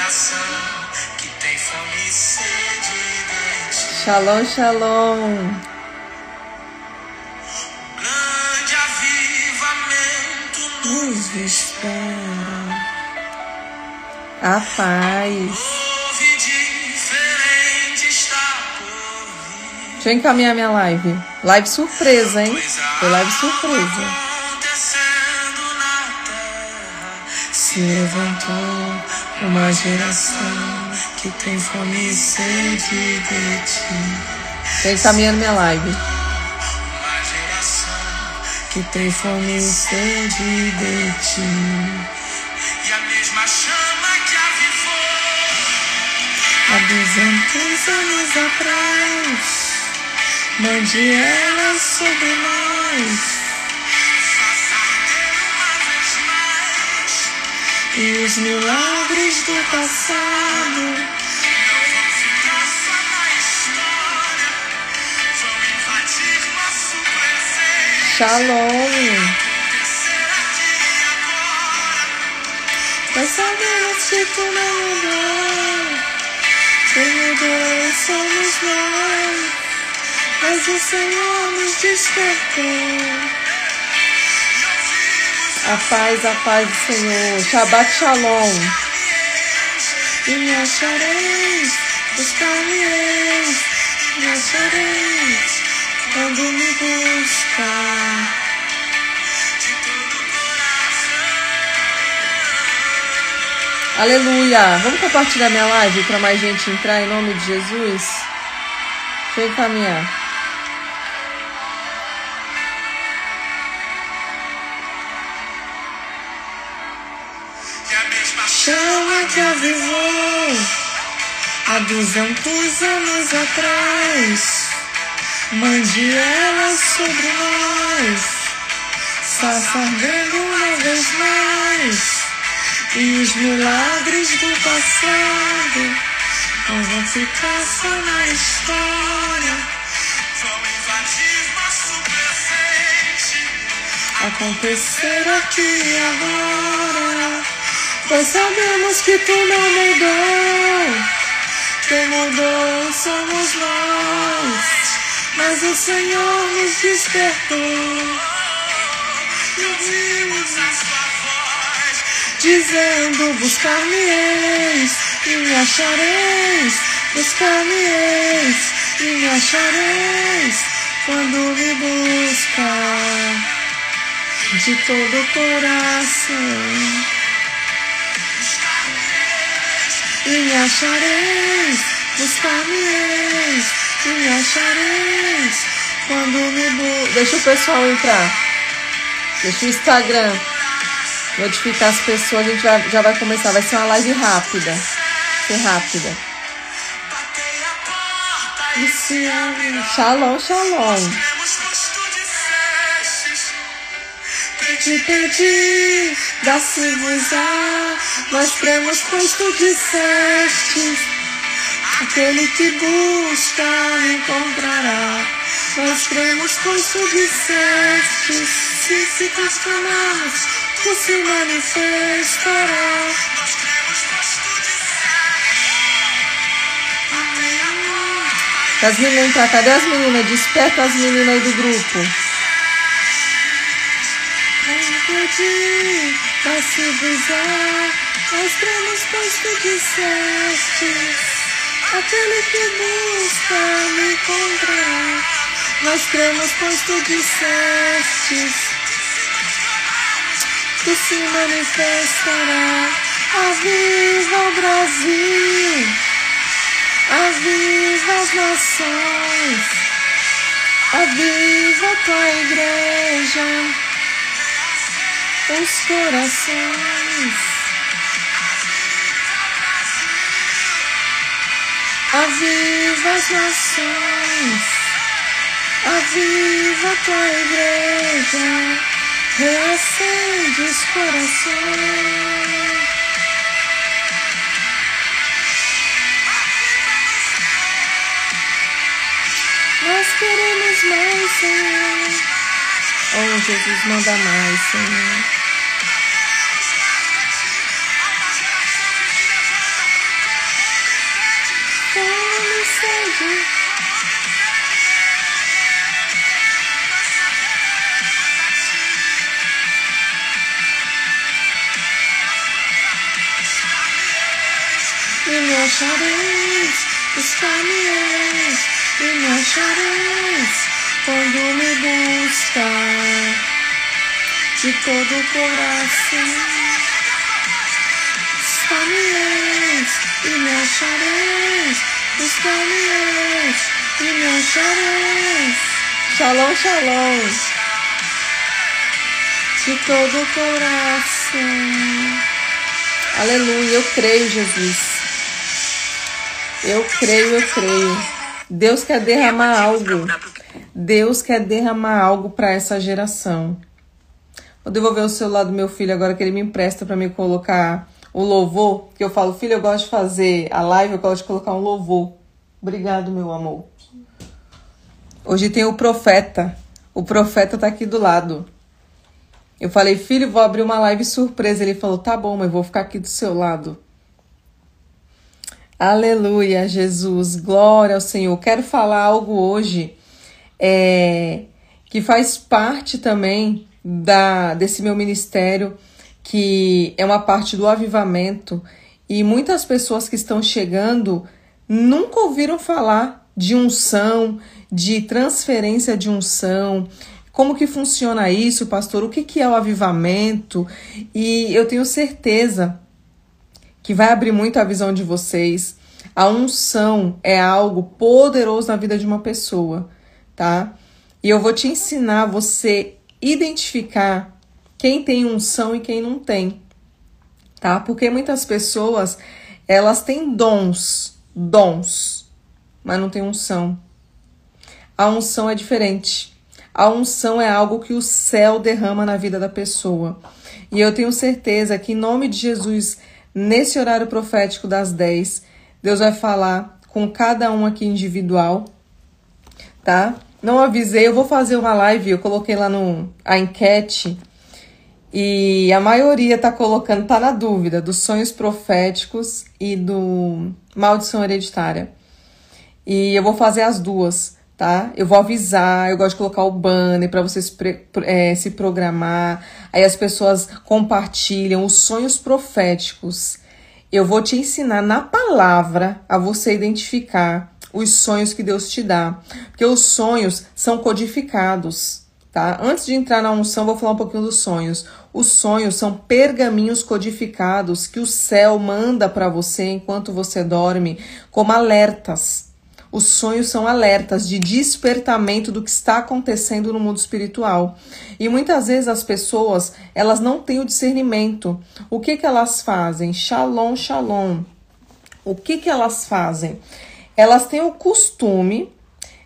geração que tem fome e sede de ti. Shalom, shalom. Grande avivamento Nos espera. A paz. houve, diferente está por vir. Deixa eu encaminhar minha live. Live surpresa, hein? Foi live surpresa. Acontecendo na terra, Se levantou uma geração que tem fome e sede de ti. Tô encaminhando minha live. uma geração Que tem fome e sede de ti. e a mesma chama que avivou Há 200 anos atrás, mande ela sobre nós. faça arder uma vez mais. E os milagres do passado Não vão ficar só na história, vão invadir nosso presente. Shalom. Acontecer aqui e agora. Nós sabemos que tu não mudou. Quem mudou somos nós. Mas o Senhor nos despertou. A paz do Senhor. Shabbat Shalom. E me achareis, buscar-me-eis, me achareis, quando me buscar. De todo coração. Aleluia! Vamos compartilhar minha live para mais gente entrar em nome de Jesus? Deixa eu encaminhar. E a mesma Chama que avivou há 200 anos atrás, mande ela sobre nós, faça ardendo uma vez mais. E os milagres do passado não vão ficar só na história, vão invadir nosso presente. acontecer aqui e agora. Pois sabemos que tu não mudou, quem mudou somos nós, mas o Senhor nos despertou, E ouvimos a sua voz. dizendo buscar-me-eis e me achareis, buscar-me-eis e me achareis, quando me buscar de todo o coração. E me achareis, buscar-me-eis, e me achareis, quando me buscar. Deixa o pessoal entrar. Deixa o Instagram notificar as pessoas, a gente já vai começar. Vai ser uma live rápida. Vai ser rápida. Batei a porta E se abre. Shalom, shalom. cremos, pois tu dissestes. Pedi, dá-se-vos-á. Nós cremos, pois tu disseste. Aquele que busca encontrará. Nós cremos, pois tu disseste. Se clamarmos, tu se manifestará. Nós cremos, pois tu dissestes. Batei a porta As meninas pra cadê as meninas? Desperta as meninas aí do grupo. Pedi, dá-se-vos-á. Nós cremos, pois tu disseste. Aquele que busca me encontrará. Nós cremos, pois tu disseste. Tu se manifestará. Aviva o Brasil, aviva as nações, aviva a tua igreja, os corações. Aviva as nações, aviva a tua igreja, reacende os corações. Nós queremos mais, Senhor. Oh, Jesus, manda mais, Senhor. e me achareis, buscar-me-eis e me achareis, quando me buscar de todo o coração. Buscar-me-eis e me achareis, buscar-me-eis e me achareis. Shalom, shalom. De todo o coração. Aleluia, eu creio, Jesus. Eu creio. Deus quer derramar algo. Deus quer derramar algo para essa geração. Vou devolver o celular do meu filho agora que ele me empresta para me colocar o louvor. Que eu falo, filho, eu gosto de fazer a live, eu gosto de colocar um louvor. Obrigado, meu amor. Hoje tem o profeta. O profeta tá aqui do lado. Eu falei, filho, vou abrir uma live surpresa. Ele falou, tá bom, mas vou ficar aqui do seu lado. Aleluia, Jesus. Glória ao Senhor. Quero falar algo hoje que faz parte também desse meu ministério, que é uma parte do avivamento. E muitas pessoas que estão chegando nunca ouviram falar de unção, de transferência de unção. Como que funciona isso, pastor? O que é o avivamento? E eu tenho certeza que vai abrir muito a visão de vocês. A unção é algo poderoso na vida de uma pessoa, tá? E eu vou te ensinar a você identificar quem tem unção e quem não tem, tá? Porque muitas pessoas, elas têm dons, mas não tem unção. A unção é diferente. A unção é algo que o céu derrama na vida da pessoa. E eu tenho certeza que, em nome de Jesus, nesse horário profético das 10, Deus vai falar com cada um aqui individual, tá? Não avisei, eu vou fazer uma live, eu coloquei lá a enquete, e a maioria tá na dúvida dos sonhos proféticos e do maldição hereditária. E eu vou fazer as duas, tá? Eu vou avisar, eu gosto de colocar o banner para vocês se programar. Aí as pessoas compartilham os sonhos proféticos. Eu vou te ensinar na palavra a você identificar os sonhos que Deus te dá. Porque os sonhos são codificados, tá? Antes de entrar na unção, vou falar um pouquinho dos sonhos. Os sonhos são pergaminhos codificados que o céu manda para você enquanto você dorme, como alertas. Os sonhos são alertas de despertamento do que está acontecendo no mundo espiritual. E muitas vezes as pessoas, elas não têm o discernimento. O que elas fazem? Shalom, shalom. O que elas fazem? Elas têm o costume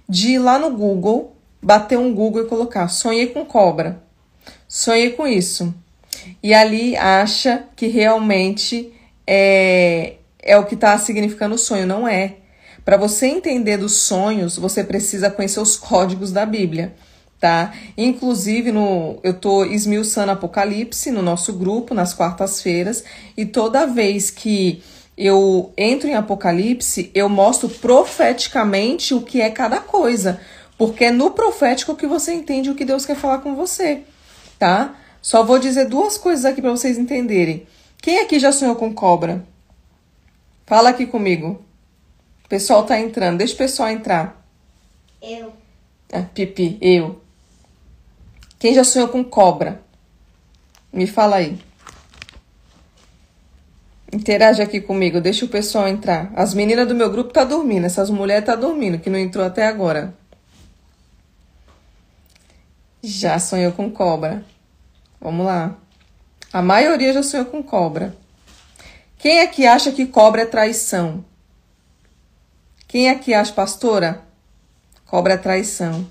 de ir lá no Google, bater um Google e colocar, sonhei com cobra. Sonhei com isso. E ali acha que realmente é o que está significando o sonho. Não é. Para você entender dos sonhos, você precisa conhecer os códigos da Bíblia, tá? Inclusive, eu tô esmiuçando Apocalipse no nosso grupo, nas quartas-feiras, e toda vez que eu entro em Apocalipse, eu mostro profeticamente o que é cada coisa, porque é no profético que você entende o que Deus quer falar com você, tá? Só vou dizer duas coisas aqui para vocês entenderem. Quem aqui já sonhou com cobra? Fala aqui comigo. O pessoal tá entrando. Deixa o pessoal entrar. Eu. Pipi, eu. Quem já sonhou com cobra? Me fala aí. Interage aqui comigo. Deixa o pessoal entrar. As meninas do meu grupo tá dormindo. Essas mulheres tá dormindo, que não entrou até agora. Já sonhou com cobra. Vamos lá. A maioria já sonhou com cobra. Quem aqui acha que cobra é traição? Quem aqui acha, pastora? Cobra é traição.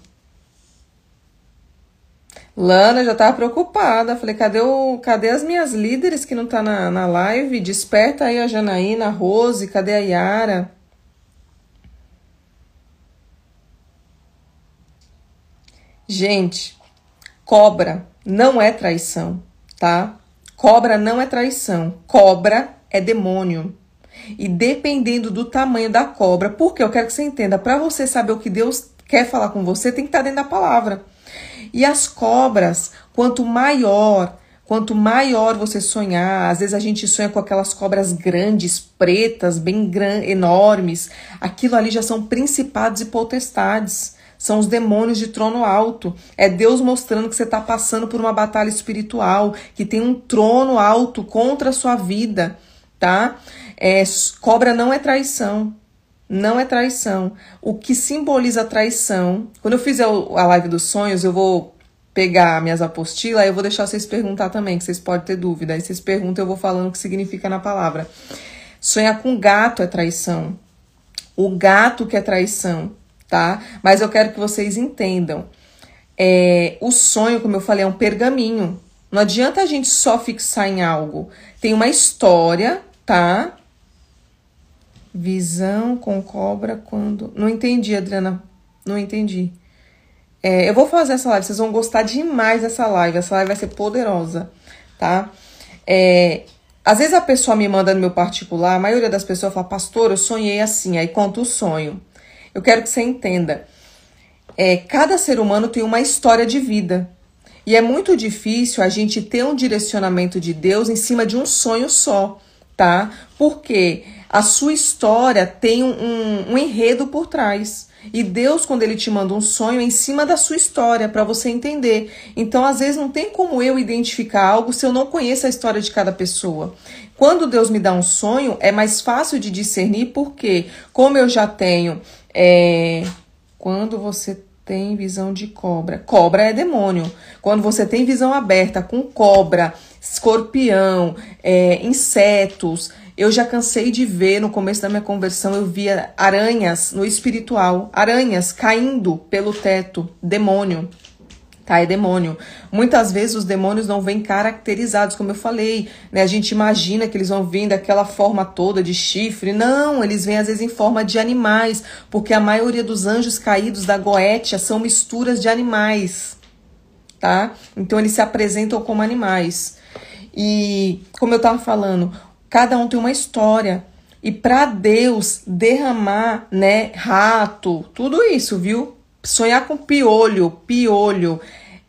Lana já tava preocupada. Falei, cadê as minhas líderes que não tá na live? Desperta aí a Janaína, a Rose, cadê a Yara? Gente, cobra não é traição, tá? Cobra não é traição. Cobra é demônio. E dependendo do tamanho da cobra, porque eu quero que você entenda, para você saber o que Deus quer falar com você, tem que estar dentro da palavra. E as cobras, quanto maior, Quanto maior você sonhar, às vezes a gente sonha com aquelas cobras grandes, pretas, bem enormes. Aquilo ali já são principados e potestades. São os demônios de trono alto. É Deus mostrando que você está passando por uma batalha espiritual, que tem um trono alto contra a sua vida, tá? Cobra não é traição. Não é traição. O que simboliza a traição... Quando eu fizer a live dos sonhos, eu vou pegar minhas apostilas, aí eu vou deixar vocês perguntar também, que vocês podem ter dúvida. Aí vocês perguntam, eu vou falando o que significa na palavra. Sonhar com gato é traição. O gato que é traição, tá? Mas eu quero que vocês entendam. O sonho, como eu falei, é um pergaminho. Não adianta a gente só fixar em algo. Tem uma história, tá? Visão com cobra quando... Não entendi, Adriana. Não entendi. Eu vou fazer essa live. Vocês vão gostar demais dessa live. Essa live vai ser poderosa, tá? Às vezes a pessoa me manda no meu particular, a maioria das pessoas fala, pastor, eu sonhei assim, aí conta o sonho. Eu quero que você entenda. Cada ser humano tem uma história de vida. E é muito difícil a gente ter um direcionamento de Deus em cima de um sonho só, tá? Porque a sua história tem um enredo por trás. E Deus, quando Ele te manda um sonho, é em cima da sua história, para você entender. Então, às vezes, não tem como eu identificar algo se eu não conheço a história de cada pessoa. Quando Deus me dá um sonho, é mais fácil de discernir, porque como eu já tenho... Quando você tem visão de cobra. Cobra é demônio. Quando você tem visão aberta com cobra, escorpião, insetos... Eu já cansei de ver, no começo da minha conversão, eu via aranhas no espiritual, aranhas caindo pelo teto, demônio, tá? É demônio. Muitas vezes os demônios não vêm caracterizados, como eu falei, né? A gente imagina que eles vão vir daquela forma toda de chifre. Não, eles vêm às vezes em forma de animais, porque a maioria dos anjos caídos da Goétia são misturas de animais, tá? Então eles se apresentam como animais. E, como eu tava falando... Cada um tem uma história. E para Deus derramar, né, rato, tudo isso, viu? Sonhar com piolho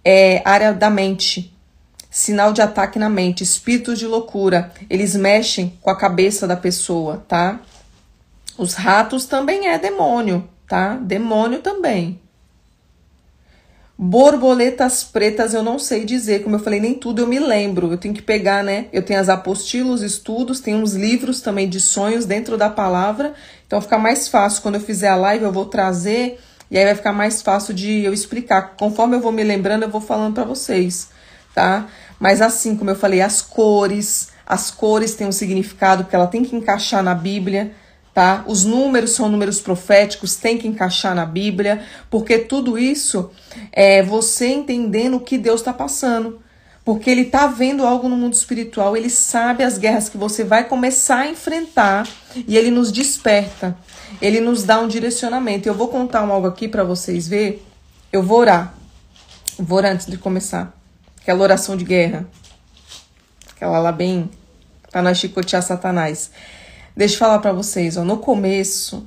é área da mente. Sinal de ataque na mente, espíritos de loucura. Eles mexem com a cabeça da pessoa, tá? Os ratos também é demônio, tá? Demônio também. Borboletas pretas eu não sei dizer, como eu falei, nem tudo eu me lembro, eu tenho que pegar, né? Eu tenho as apostilas, estudos, tem uns livros também de sonhos dentro da palavra, então fica mais fácil, quando eu fizer a live eu vou trazer, e aí vai ficar mais fácil de eu explicar, conforme eu vou me lembrando eu vou falando pra vocês, tá? Mas assim, como eu falei, as cores têm um significado, porque ela tem que encaixar na Bíblia, tá? Os números são números proféticos, tem que encaixar na Bíblia, porque tudo isso é você entendendo o que Deus está passando. Porque Ele está vendo algo no mundo espiritual, Ele sabe as guerras que você vai começar a enfrentar e Ele nos desperta, Ele nos dá um direcionamento. Eu vou contar algo aqui para vocês verem. Eu vou orar antes de começar. Aquela oração de guerra. Aquela lá bem, para nós chicotear Satanás. Deixa eu falar pra vocês, ó, no começo,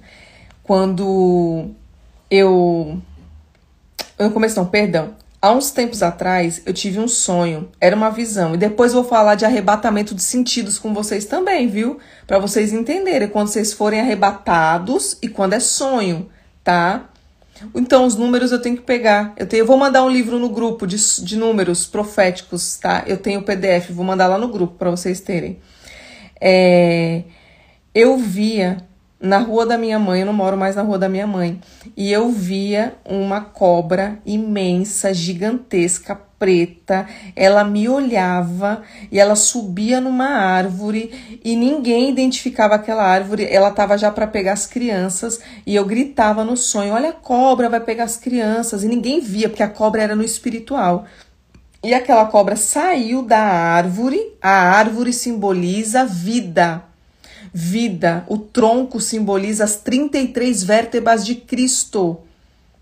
há uns tempos atrás, eu tive um sonho, era uma visão, e depois eu vou falar de arrebatamento de sentidos com vocês também, viu? Pra vocês entenderem, quando vocês forem arrebatados e quando é sonho, tá? Então, os números eu tenho que pegar, eu vou mandar um livro no grupo de números proféticos, tá? Eu tenho o PDF, vou mandar lá no grupo pra vocês terem. Eu via na rua da minha mãe, eu não moro mais na rua da minha mãe, e eu via uma cobra imensa, gigantesca, preta, ela me olhava e ela subia numa árvore e ninguém identificava aquela árvore, ela estava já para pegar as crianças e eu gritava no sonho, olha a cobra, vai pegar as crianças, e ninguém via, porque a cobra era no espiritual. E aquela cobra saiu da árvore, a árvore simboliza vida. Vida, o tronco simboliza as 33 vértebras de Cristo,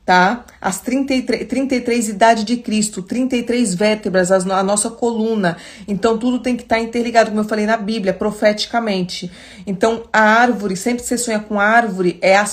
tá? As 33 idades de Cristo, 33 vértebras, a nossa coluna. Então, tudo tem que estar interligado, como eu falei na Bíblia, profeticamente. Então, a árvore, sempre que você sonha com árvore, é a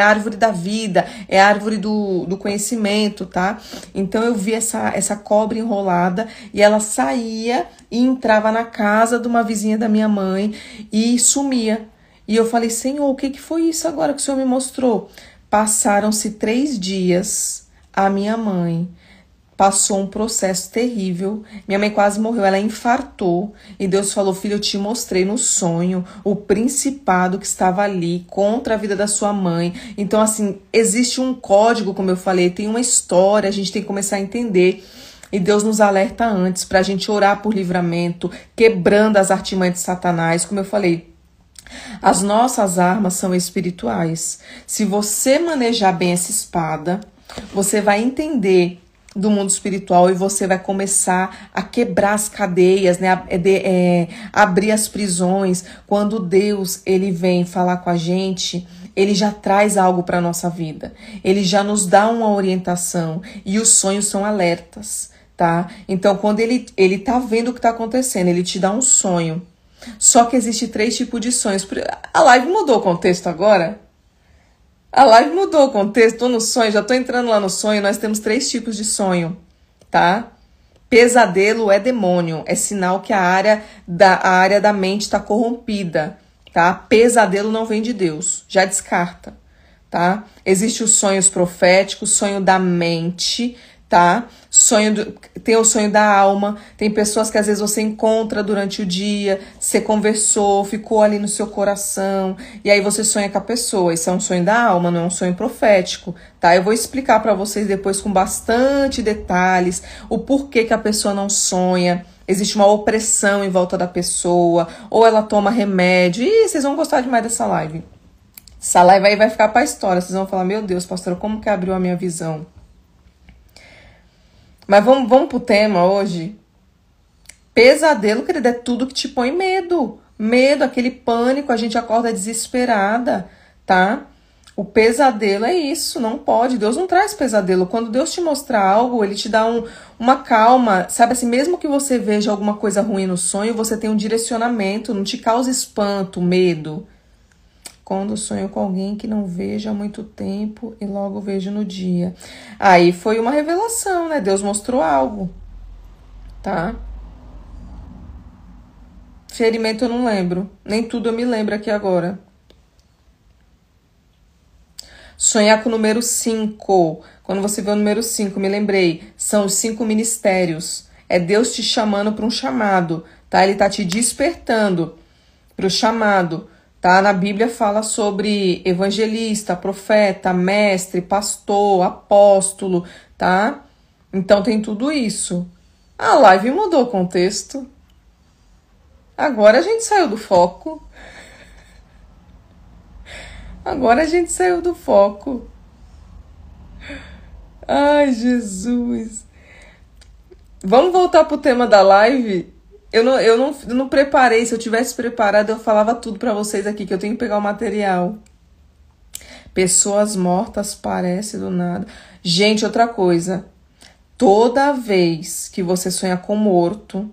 árvore da vida, é a árvore do conhecimento, tá? Então, eu vi essa cobra enrolada e ela saía e entrava na casa de uma vizinha da minha mãe e sumia. E eu falei, Senhor, o que foi isso agora que o Senhor me mostrou? Passaram-se 3 dias, a minha mãe passou um processo terrível. Minha mãe quase morreu, ela infartou. E Deus falou, filho, eu te mostrei no sonho o principado que estava ali contra a vida da sua mãe. Então, assim, existe um código, como eu falei, tem uma história, a gente tem que começar a entender. E Deus nos alerta antes para a gente orar por livramento, quebrando as artimanhas de Satanás. Como eu falei, as nossas armas são espirituais. Se você manejar bem essa espada, você vai entender do mundo espiritual e você vai começar a quebrar as cadeias, né? Abrir as prisões. Quando Deus ele vem falar com a gente, ele já traz algo para a nossa vida. Ele já nos dá uma orientação e os sonhos são alertas, tá? Então, quando ele tá vendo o que tá acontecendo, ele te dá um sonho. Só que existe 3 tipos de sonhos. A live mudou o contexto agora? A live mudou o contexto, tô no sonho, já tô entrando lá no sonho, nós temos 3 tipos de sonho, tá? Pesadelo é demônio, é sinal que a área da mente está corrompida, tá? Pesadelo não vem de Deus, já descarta, tá? Existe os sonhos proféticos, sonho da mente, tá? Tem o sonho da alma, tem pessoas que às vezes você encontra durante o dia, você conversou, ficou ali no seu coração, e aí você sonha com a pessoa. Isso é um sonho da alma, não é um sonho profético, tá? Eu vou explicar para vocês depois com bastante detalhes o porquê que a pessoa não sonha. Existe uma opressão em volta da pessoa, ou ela toma remédio. Ih, vocês vão gostar demais dessa live. Essa live aí vai ficar pra história, vocês vão falar, meu Deus, pastora, como que abriu a minha visão? Mas vamos pro tema hoje. Pesadelo, querida, é tudo que te põe medo. Medo, aquele pânico, a gente acorda desesperada, tá? O pesadelo é isso, não pode. Deus não traz pesadelo. Quando Deus te mostrar algo, ele te dá uma calma. Sabe assim, mesmo que você veja alguma coisa ruim no sonho, você tem um direcionamento, não te causa espanto, medo. Quando sonho com alguém que não vejo há muito tempo e logo vejo no dia. Aí foi uma revelação, né? Deus mostrou algo, tá? Ferimento eu não lembro. Nem tudo eu me lembro aqui agora. Sonhar com o número 5. Quando você vê o número 5, me lembrei. São os 5 ministérios. É Deus te chamando para um chamado, tá? Ele tá te despertando para o chamado. Tá? Na Bíblia fala sobre evangelista, profeta, mestre, pastor, apóstolo, tá? Então tem tudo isso. A live mudou o contexto. Agora a gente saiu do foco. Agora a gente saiu do foco. Ai, Jesus. Vamos voltar pro tema da live? Eu não preparei. Se eu tivesse preparado, eu falava tudo pra vocês aqui, que eu tenho que pegar o material. Pessoas mortas parecem do nada. Gente, outra coisa. Toda vez que você sonha com morto,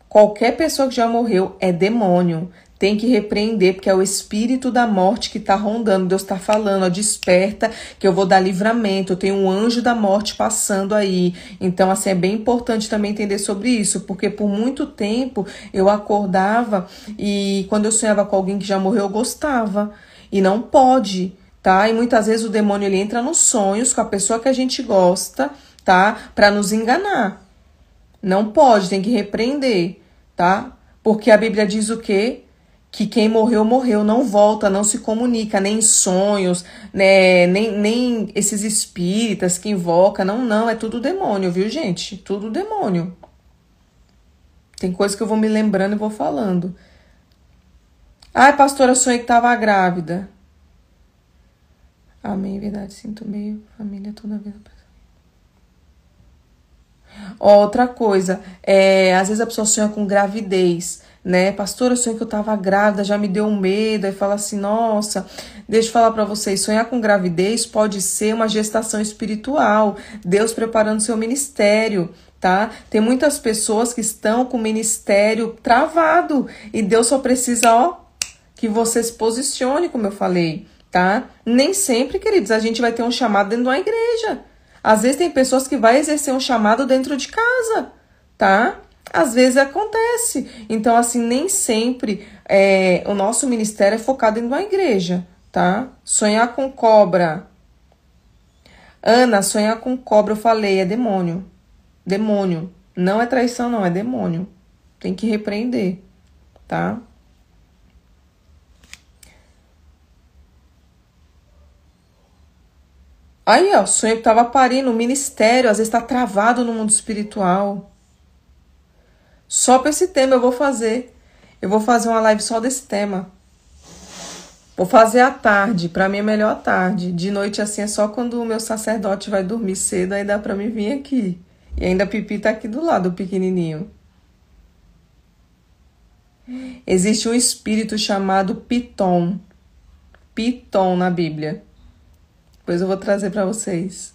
qualquer pessoa que já morreu é demônio. Tem que repreender, porque é o espírito da morte que tá rondando. Deus tá falando, ó, desperta, que eu vou dar livramento. Eu tenho um anjo da morte passando aí. Então, assim, é bem importante também entender sobre isso, porque por muito tempo eu acordava e quando eu sonhava com alguém que já morreu, eu gostava. E não pode, tá? E muitas vezes o demônio, ele entra nos sonhos com a pessoa que a gente gosta, tá? Pra nos enganar. Não pode, tem que repreender, tá? Porque a Bíblia diz o quê? Que quem morreu, morreu, não volta, não se comunica, nem em sonhos, né? nem esses espíritas que invocam, não, é tudo demônio, viu, gente? Tudo demônio. Tem coisa que eu vou me lembrando e vou falando. Ai, pastora, eu sonhei que estava grávida. Amém, verdade, sinto meio, família toda vez. Outra coisa, às vezes a pessoa sonha com gravidez, né? Pastora, eu sonhei que eu tava grávida, já me deu um medo, aí fala assim, nossa, deixa eu falar pra vocês, sonhar com gravidez pode ser uma gestação espiritual, Deus preparando seu ministério, tá? Tem muitas pessoas que estão com o ministério travado e Deus só precisa, ó, que você se posicione, como eu falei, tá? Nem sempre, queridos, a gente vai ter um chamado dentro de uma igreja. Às vezes tem pessoas que vão exercer um chamado dentro de casa, tá? Às vezes acontece. Então, assim, nem sempre o nosso ministério é focado dentro da igreja, tá? Sonhar com cobra. Ana, sonhar com cobra, eu falei, é demônio. Demônio. Não é traição, não, é demônio. Tem que repreender, tá? Aí, ó, sonho que tava parindo, o ministério, às vezes tá travado no mundo espiritual. Só para esse tema eu vou fazer. Eu vou fazer uma live só desse tema. Vou fazer à tarde, para mim é melhor à tarde. De noite assim é só quando o meu sacerdote vai dormir cedo, aí dá para mim vir aqui. E ainda a Pipi tá aqui do lado, o pequenininho. Existe um espírito chamado Piton. Piton na Bíblia. Depois eu vou trazer para vocês.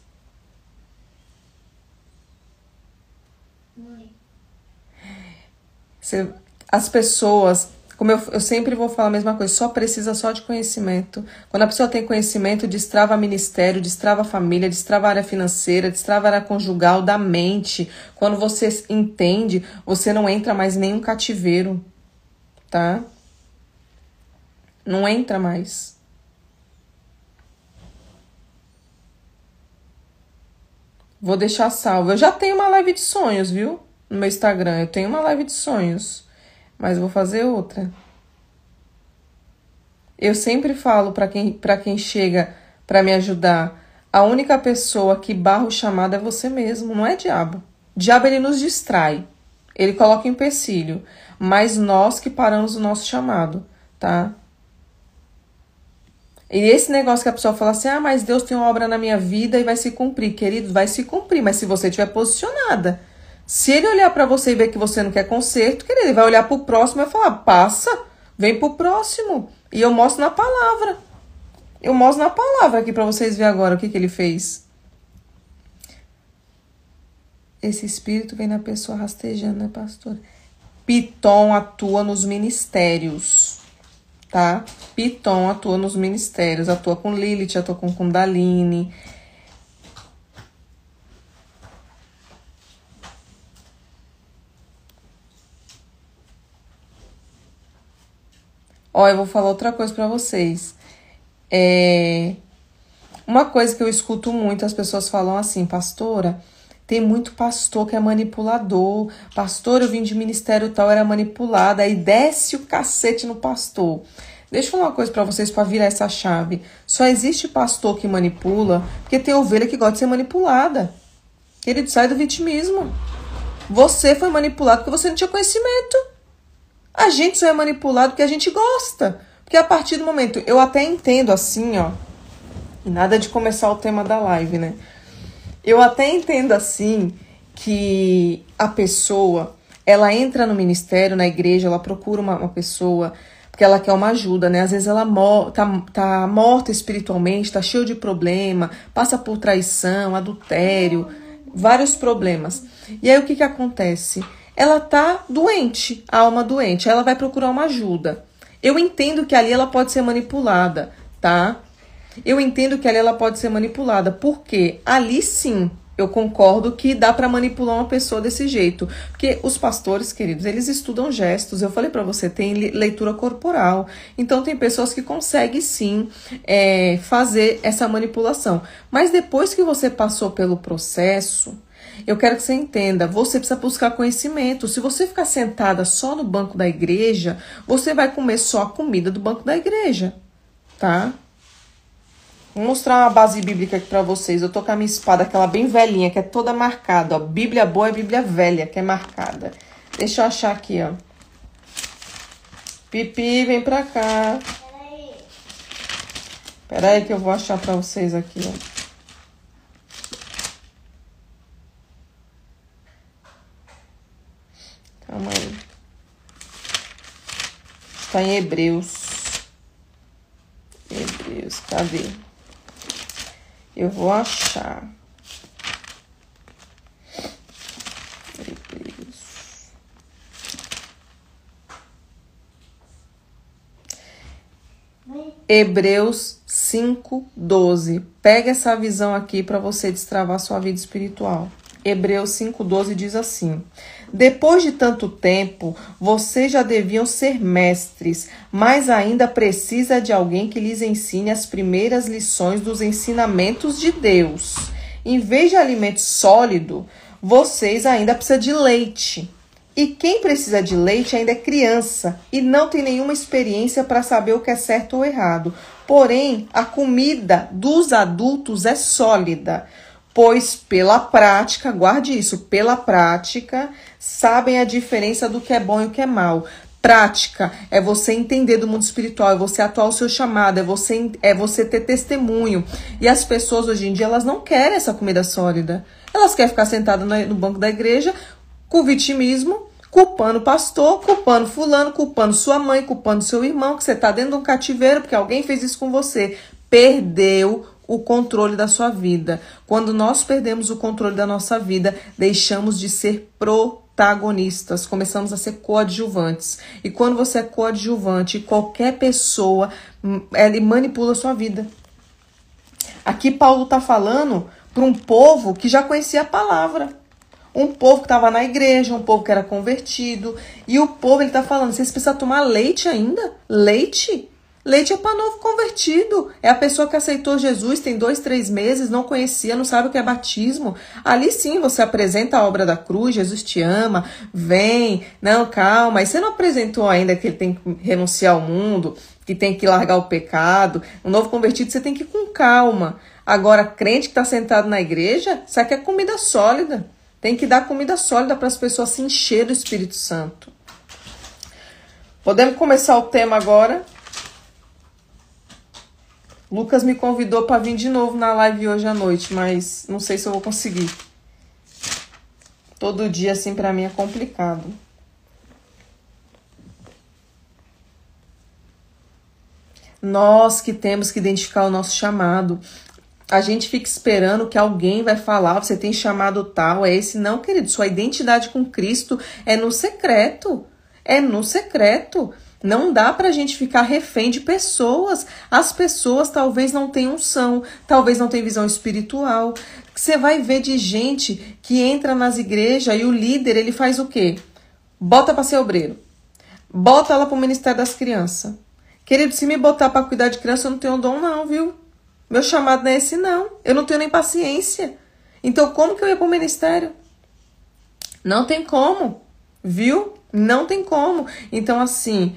As pessoas, como eu sempre vou falar a mesma coisa, só precisa só de conhecimento. Quando a pessoa tem conhecimento, destrava ministério, destrava família, destrava área financeira, destrava área conjugal, da mente. Quando você entende, você não entra mais em nenhum cativeiro, tá? Não entra mais. Vou deixar salvo. Eu já tenho uma live de sonhos, viu? No meu Instagram. Eu tenho uma live de sonhos. Mas vou fazer outra. Eu sempre falo para quem chega para me ajudar, a única pessoa que barra o chamado é você mesmo, não é diabo. Diabo, ele nos distrai. Ele coloca empecilho. Mas nós que paramos o nosso chamado, tá? E esse negócio que a pessoa fala assim, mas Deus tem uma obra na minha vida e vai se cumprir. Querido, vai se cumprir, mas se você estiver posicionada. Se ele olhar para você e ver que você não quer conserto, querido, ele vai olhar para o próximo e vai falar, passa, vem para o próximo. E eu mostro na palavra. Eu mostro na palavra aqui para vocês verem agora o que ele fez. Esse espírito vem na pessoa rastejando, né, pastor? Piton atua nos ministérios, tá? Piton atua nos ministérios, atua com Lilith, atua com Kundalini. Ó, eu vou falar outra coisa pra vocês. Uma coisa que eu escuto muito, as pessoas falam assim, pastora, tem muito pastor que é manipulador. Pastor, eu vim de ministério tal, era manipulada. Aí desce o cacete no pastor. Deixa eu falar uma coisa pra vocês pra virar essa chave. Só existe pastor que manipula porque tem ovelha que gosta de ser manipulada. Querido, sai do vitimismo. Você foi manipulado porque você não tinha conhecimento. A gente só é manipulado porque a gente gosta. Porque a partir do momento, eu até entendo assim, ó. E nada de começar o tema da live, né? Eu até entendo assim que a pessoa, ela entra no ministério, na igreja, ela procura uma pessoa porque ela quer uma ajuda, né? Às vezes ela tá morta espiritualmente, tá cheio de problema, passa por traição, adultério, vários problemas. E aí o que acontece? Ela tá doente, a alma doente, ela vai procurar uma ajuda. Eu entendo que ali ela pode ser manipulada, tá? Eu entendo que ali ela pode ser manipulada, porque ali sim, eu concordo que dá para manipular uma pessoa desse jeito. Porque os pastores, queridos, eles estudam gestos. Eu falei para você, tem leitura corporal. Então tem pessoas que conseguem sim fazer essa manipulação. Mas depois que você passou pelo processo, eu quero que você entenda, você precisa buscar conhecimento. Se você ficar sentada só no banco da igreja, você vai comer só a comida do banco da igreja, tá? Vou mostrar uma base bíblica aqui pra vocês. Eu tô com a minha espada, aquela bem velhinha, que é toda marcada, ó. Bíblia boa é Bíblia velha, que é marcada. Deixa eu achar aqui, ó. Pipi, vem pra cá. Peraí que eu vou achar pra vocês aqui, ó. Calma aí. Está em Hebreus. Hebreus, cadê? Eu vou achar. Hebreus 5:12. Pega essa visão aqui para você destravar sua vida espiritual. Hebreus 5,12 diz assim: depois de tanto tempo, vocês já deviam ser mestres, mas ainda precisa de alguém que lhes ensine as primeiras lições dos ensinamentos de Deus. Em vez de alimento sólido, vocês ainda precisam de leite. E quem precisa de leite ainda é criança e não tem nenhuma experiência para saber o que é certo ou errado. Porém, a comida dos adultos é sólida, pois pela prática, guarde isso, pela prática, sabem a diferença do que é bom e o que é mal. Prática é você entender do mundo espiritual, é você atuar o seu chamado, é você ter testemunho. E as pessoas hoje em dia, elas não querem essa comida sólida. Elas querem ficar sentadas no banco da igreja com vitimismo, culpando o pastor, culpando fulano, culpando sua mãe, culpando seu irmão, que você está dentro de um cativeiro porque alguém fez isso com você. Perdeu o controle da sua vida. Quando nós perdemos o controle da nossa vida, deixamos de ser protagonistas, começamos a ser coadjuvantes. E quando você é coadjuvante, qualquer pessoa, ele manipula a sua vida. Aqui Paulo está falando para um povo que já conhecia a palavra. Um povo que estava na igreja, um povo que era convertido. E o povo, ele está falando, vocês precisam tomar leite ainda? Leite? Leite é para novo convertido. É a pessoa que aceitou Jesus, tem 2, 3 meses, não conhecia, não sabe o que é batismo. Ali sim, você apresenta a obra da cruz, Jesus te ama, vem, não, calma. Aí você não apresentou ainda que ele tem que renunciar ao mundo, que tem que largar o pecado. Um novo convertido, você tem que ir com calma. Agora, crente que está sentado na igreja, isso aqui é comida sólida. Tem que dar comida sólida para as pessoas se encher do Espírito Santo. Podemos começar o tema agora? Lucas me convidou para vir de novo na live hoje à noite, mas não sei se eu vou conseguir. Todo dia assim para mim é complicado. Nós que temos que identificar o nosso chamado. A gente fica esperando que alguém vai falar, você tem chamado tal, é esse. Não, querido, sua identidade com Cristo é no secreto. É no secreto. Não dá pra gente ficar refém de pessoas. As pessoas talvez não tenham unção, talvez não tenham visão espiritual. Você vai ver de gente que entra nas igrejas e o líder, ele faz o quê? Bota pra ser obreiro. Bota ela pro ministério das crianças. Querido, se me botar pra cuidar de criança, eu não tenho dom não, viu? Meu chamado não é esse, não. Eu não tenho nem paciência. Então, como que eu ia para o ministério? Não tem como, viu? Não tem como. Então, assim,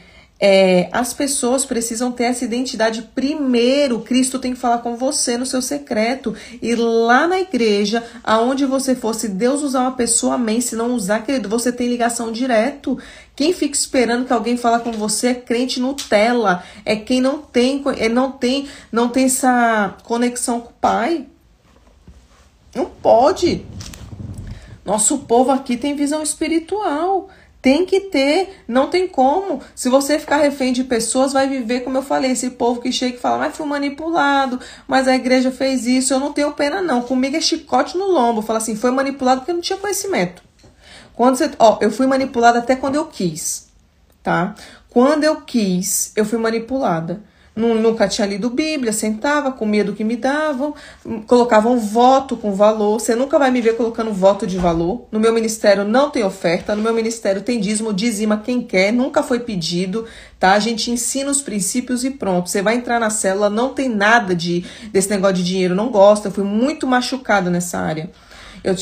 as pessoas precisam ter essa identidade primeiro. Cristo tem que falar com você no seu secreto. E lá na igreja, aonde você for, se Deus usar uma pessoa, amém. Se não usar, querido, você tem ligação direto. Quem fica esperando que alguém fale com você é crente Nutella. É quem não tem essa conexão com o Pai. Não pode. Nosso povo aqui tem visão espiritual. Tem que ter, não tem como. Se você ficar refém de pessoas, vai viver, como eu falei, esse povo que chega e fala, mas fui manipulado, mas a igreja fez isso, eu não tenho pena não. Comigo é chicote no lombo. Fala assim, foi manipulado porque eu não tinha conhecimento. Eu fui manipulada até quando eu quis, tá? Quando eu quis, eu fui manipulada. Nunca tinha lido Bíblia, sentava, comia do que me davam, colocavam voto com valor. Você nunca vai me ver colocando voto de valor. No meu ministério não tem oferta, no meu ministério tem dízimo, dizima quem quer, nunca foi pedido, tá? A gente ensina os princípios e pronto. Você vai entrar na célula, não tem nada desse negócio de dinheiro, não gosta. Eu fui muito machucada nessa área.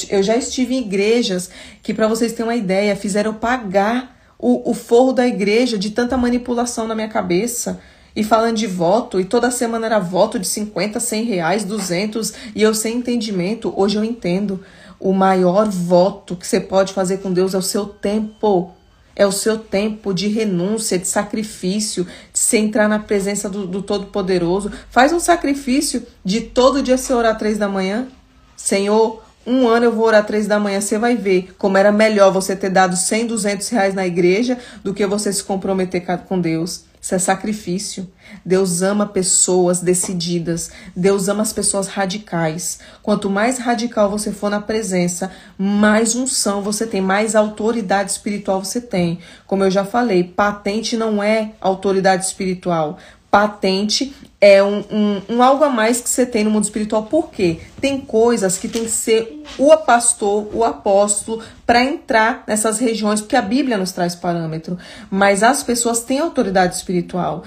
Eu já estive em igrejas que, para vocês terem uma ideia, fizeram eu pagar o forro da igreja de tanta manipulação na minha cabeça. E falando de voto, e toda semana era voto de 50, 100 reais, 200, e eu sem entendimento. Hoje eu entendo. O maior voto que você pode fazer com Deus é o seu tempo. É o seu tempo de renúncia, de sacrifício, de você entrar na presença do Todo-Poderoso. Faz um sacrifício de todo dia você orar 3 da manhã. Senhor, 1 ano eu vou orar 3 da manhã, você vai ver como era melhor você ter dado 100, 200 reais na igreja do que você se comprometer com Deus. Isso é sacrifício. Deus ama pessoas decididas. Deus ama as pessoas radicais. Quanto mais radical você for na presença, mais unção você tem, mais autoridade espiritual você tem. Como eu já falei, patente não é autoridade espiritual. patente, é um algo a mais que você tem no mundo espiritual. Por quê? Tem coisas que tem que ser o pastor, o apóstolo, para entrar nessas regiões, porque a Bíblia nos traz parâmetro. Mas as pessoas têm autoridade espiritual.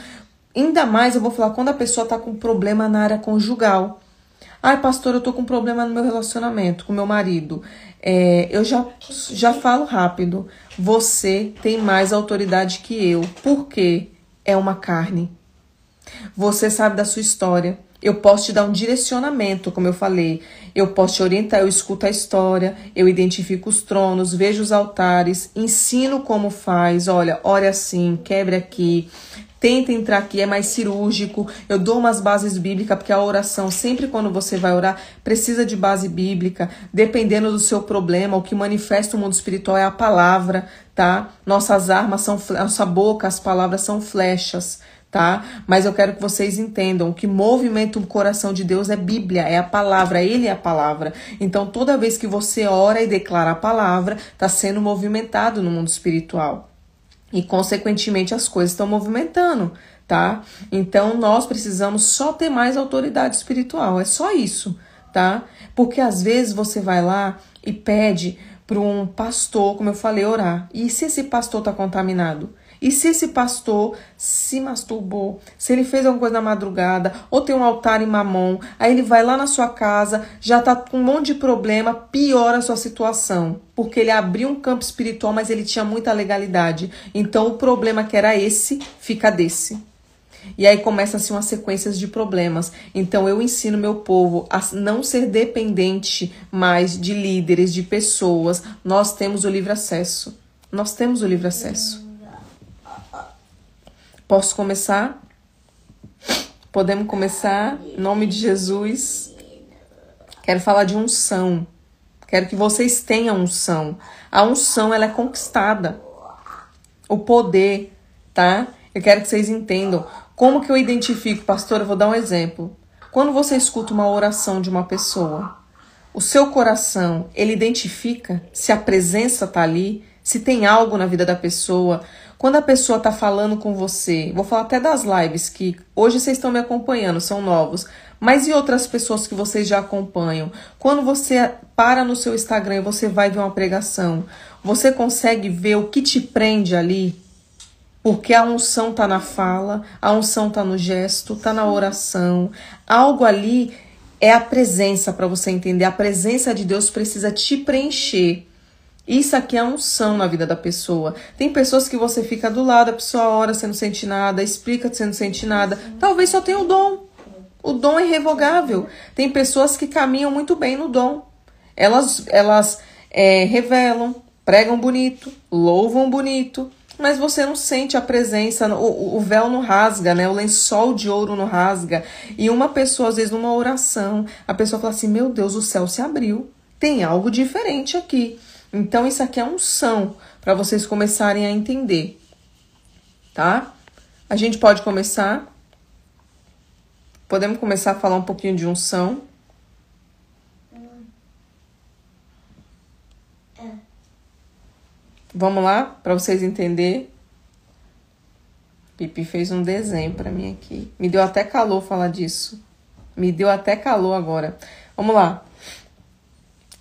Ainda mais, eu vou falar, quando a pessoa está com problema na área conjugal. Ai, pastor, eu tô com problema no meu relacionamento com meu marido. Eu já falo rápido. Você tem mais autoridade que eu. Por quê? É uma carne. Você sabe da sua história. Eu posso te dar um direcionamento, como eu falei. Eu posso te orientar, eu escuto a história, eu identifico os tronos, vejo os altares, ensino como faz. Olha, ore assim, quebre aqui, tenta entrar aqui, é mais cirúrgico. Eu dou umas bases bíblicas, porque a oração, sempre quando você vai orar, precisa de base bíblica. Dependendo do seu problema, o que manifesta o mundo espiritual é a palavra, tá? Nossas armas são, nossa boca, as palavras são flechas. Tá? Mas eu quero que vocês entendam que movimenta o coração de Deus é Bíblia, é a palavra, Ele é a palavra. Então toda vez que você ora e declara a palavra, está sendo movimentado no mundo espiritual. E consequentemente as coisas estão movimentando, tá? Então nós precisamos só ter mais autoridade espiritual, é só isso, tá? Porque às vezes você vai lá e pede para um pastor, como eu falei, orar. E se esse pastor está contaminado? E se esse pastor se masturbou, se ele fez alguma coisa na madrugada, ou tem um altar em Mamon, aí ele vai lá na sua casa, já tá com um monte de problema, piora a sua situação. Porque ele abriu um campo espiritual, mas ele tinha muita legalidade. Então o problema que era esse, fica desse. E aí começa-se uma sequência de problemas. Então eu ensino meu povo a não ser dependente mais de líderes, de pessoas. Nós temos o livre acesso. Nós temos o livre acesso. Posso começar? Podemos começar? Em nome de Jesus. Quero falar de unção. Quero que vocês tenham unção. A unção, ela é conquistada. O poder, tá? Eu quero que vocês entendam. Como que eu identifico, pastor? Eu vou dar um exemplo. Quando você escuta uma oração de uma pessoa, o seu coração, ele identifica se a presença tá ali, se tem algo na vida da pessoa. Quando a pessoa tá falando com você, vou falar até das lives, que hoje vocês estão me acompanhando, são novos, mas e outras pessoas que vocês já acompanham? Quando você para no seu Instagram e você vai ver uma pregação, você consegue ver o que te prende ali? Porque a unção tá na fala, a unção tá no gesto, tá na oração. Algo ali é a presença, para você entender. A presença de Deus precisa te preencher. Isso aqui é a unção na vida da pessoa. Tem pessoas que você fica do lado, a pessoa ora, você não sente nada, explica, você não sente nada. Talvez só tenha o dom. O dom é irrevogável. Tem pessoas que caminham muito bem no dom. Elas revelam, pregam bonito, louvam bonito, mas você não sente a presença, o véu não rasga, né? O lençol de ouro não rasga. E uma pessoa, às vezes, numa oração, a pessoa fala assim, meu Deus, o céu se abriu. Tem algo diferente aqui. Então, isso aqui é unção para vocês começarem a entender, tá? A gente pode começar. Podemos começar a falar um pouquinho de unção. Vamos lá, para vocês entenderem. Pipi fez um desenho para mim aqui. Me deu até calor falar disso. Me deu até calor agora. Vamos lá.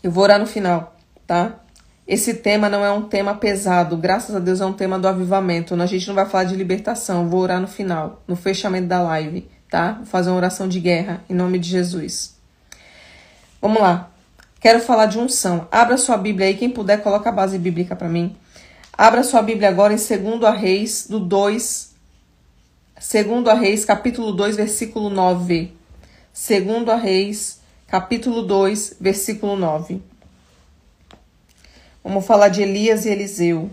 Eu vou orar no final, tá? Esse tema não é um tema pesado, graças a Deus é um tema do avivamento. A gente não vai falar de libertação, vou orar no final, no fechamento da live, tá? Vou fazer uma oração de guerra, em nome de Jesus. Vamos lá, quero falar de unção. Abra sua Bíblia aí, quem puder, coloca a base bíblica para mim. Abra sua Bíblia agora em 2 Reis, 2 Reis, capítulo 2, versículo 9. 2 Reis, capítulo 2, versículo 9. Vamos falar de Elias e Eliseu.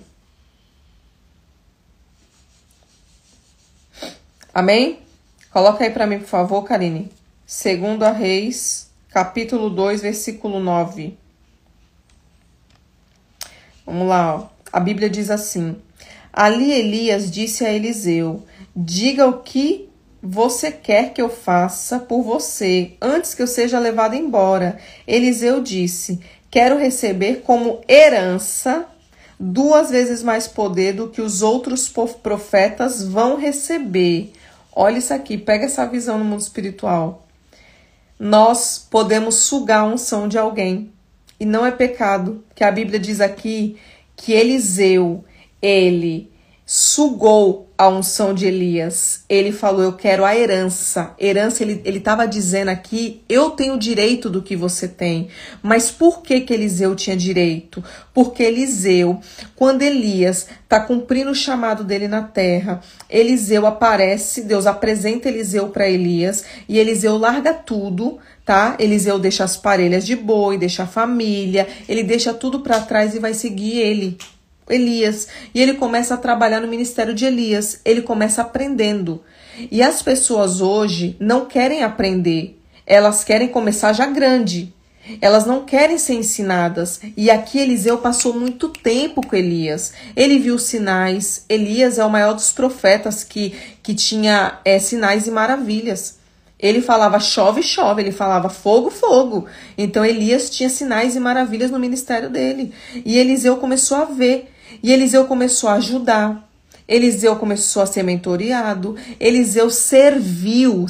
Amém? Coloca aí para mim, por favor, Karine. 2 Reis, capítulo 2, versículo 9. Vamos lá, ó. A Bíblia diz assim. Ali Elias disse a Eliseu, diga o que você quer que eu faça por você, antes que eu seja levado embora. Eliseu disse, quero receber como herança 2 vezes mais poder do que os outros profetas vão receber. Olha isso aqui, pega essa visão no mundo espiritual. Nós podemos sugar a unção de alguém. E não é pecado, que a Bíblia diz aqui que Eliseu, ele sugou a unção de Elias. Ele falou, eu quero a herança. Herança, ele estava dizendo aqui, eu tenho direito do que você tem. Mas por que Eliseu tinha direito? Porque Eliseu, quando Elias está cumprindo o chamado dele na terra, Eliseu aparece, Deus apresenta Eliseu para Elias, e Eliseu larga tudo, tá? Eliseu deixa as parelhas de boi, deixa a família, ele deixa tudo para trás e vai seguir Elias, e ele começa a trabalhar no ministério de Elias, ele começa aprendendo. E as pessoas hoje não querem aprender, elas querem começar já grande, elas não querem ser ensinadas. E aqui Eliseu passou muito tempo com Elias, ele viu sinais. Elias é o maior dos profetas que tinha sinais e maravilhas. Ele falava chove, chove, ele falava fogo, fogo. Então Elias tinha sinais e maravilhas no ministério dele. E Eliseu começou a ver. E Eliseu começou a ajudar. Eliseu começou a ser mentoreado. Eliseu serviu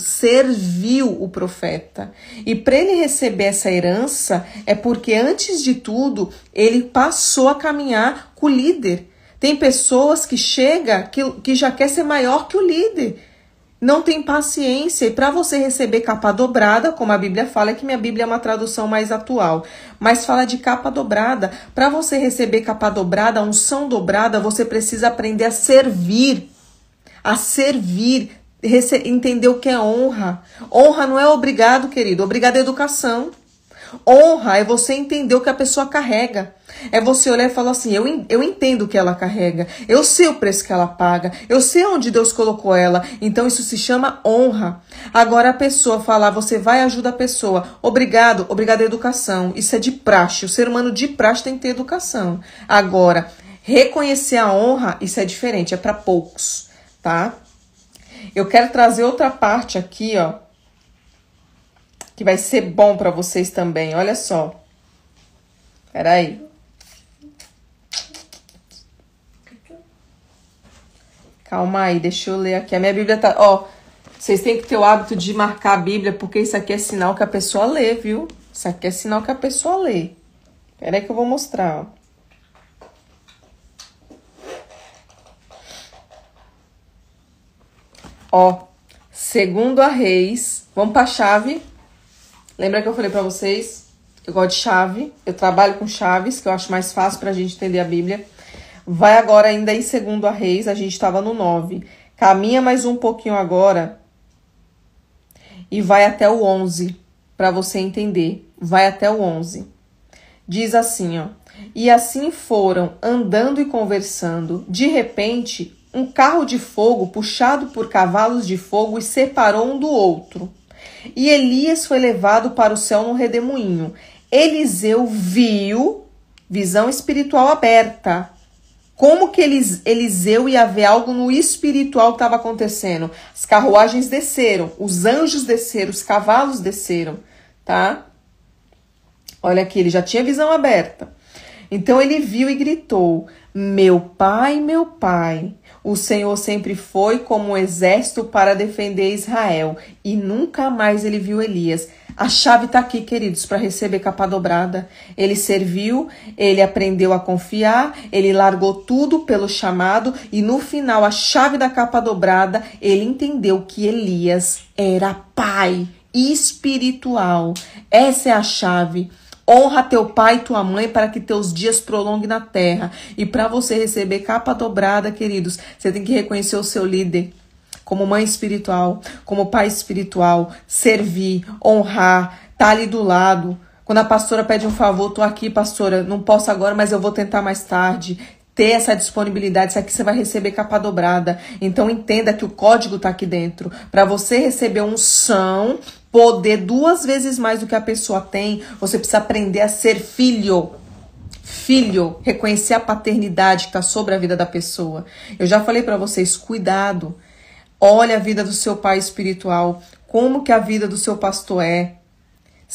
o profeta. E para ele receber essa herança, é porque antes de tudo, ele passou a caminhar com o líder. Tem pessoas que chegam que já quer ser maior que o líder. Não tem paciência. E para você receber capa dobrada, como a Bíblia fala, é que minha Bíblia é uma tradução mais atual, mas fala de capa dobrada. Para você receber capa dobrada, unção dobrada, você precisa aprender a servir. Entender o que é honra. Honra não é obrigado, querido. Obrigado é educação. Honra é você entender o que a pessoa carrega. É você olhar e falar assim, eu entendo o que ela carrega, eu sei o preço que ela paga, eu sei onde Deus colocou ela, então isso se chama honra. Agora a pessoa falar, você vai e ajuda a pessoa, obrigado é educação, isso é de praxe, o ser humano de praxe tem que ter educação. Agora, reconhecer a honra, isso é diferente, é para poucos, tá? Eu quero trazer outra parte aqui, ó, que vai ser bom para vocês também, olha só. Peraí. Calma aí, deixa eu ler aqui. A minha Bíblia tá... Ó, vocês têm que ter o hábito de marcar a Bíblia, porque isso aqui é sinal que a pessoa lê, viu? Isso aqui é sinal que a pessoa lê. Peraí que eu vou mostrar, ó. 2 Reis. Vamos pra chave. Lembra que eu falei pra vocês? Eu gosto de chave. Eu trabalho com chaves, que eu acho mais fácil pra gente entender a Bíblia. Vai agora ainda em 2 Reis, a gente estava no 9. Caminha mais um pouquinho agora e vai até o 11, para você entender. Vai até o 11. Diz assim, ó. E assim foram andando e conversando. De repente, um carro de fogo puxado por cavalos de fogo os separou um do outro. E Elias foi levado para o céu num redemoinho. Eliseu viu, visão espiritual aberta. Como que Eliseu ia ver algo no espiritual que estava acontecendo? As carruagens desceram, os anjos desceram, os cavalos desceram, tá? Olha aqui, ele já tinha visão aberta. Então ele viu e gritou, meu pai, o Senhor sempre foi como um exército para defender Israel. E nunca mais ele viu Elias. A chave está aqui, queridos, para receber capa dobrada. Ele serviu, ele aprendeu a confiar, ele largou tudo pelo chamado e no final, a chave da capa dobrada, ele entendeu que Elias era pai espiritual. Essa é a chave. Honra teu pai e tua mãe para que teus dias prolonguem na terra. E para você receber capa dobrada, queridos, você tem que reconhecer o seu líder. Como mãe espiritual, como pai espiritual, servir, honrar, tá ali do lado. Quando a pastora pede um favor, tô aqui, pastora, não posso agora, mas eu vou tentar mais tarde. Ter essa disponibilidade, isso aqui você vai receber capa dobrada. Então entenda que o código tá aqui dentro. Para você receber unção, poder 2 vezes mais do que a pessoa tem, você precisa aprender a ser filho. Filho, reconhecer a paternidade que está sobre a vida da pessoa. Eu já falei para vocês, cuidado. Olha a vida do seu pai espiritual, como que a vida do seu pastor é.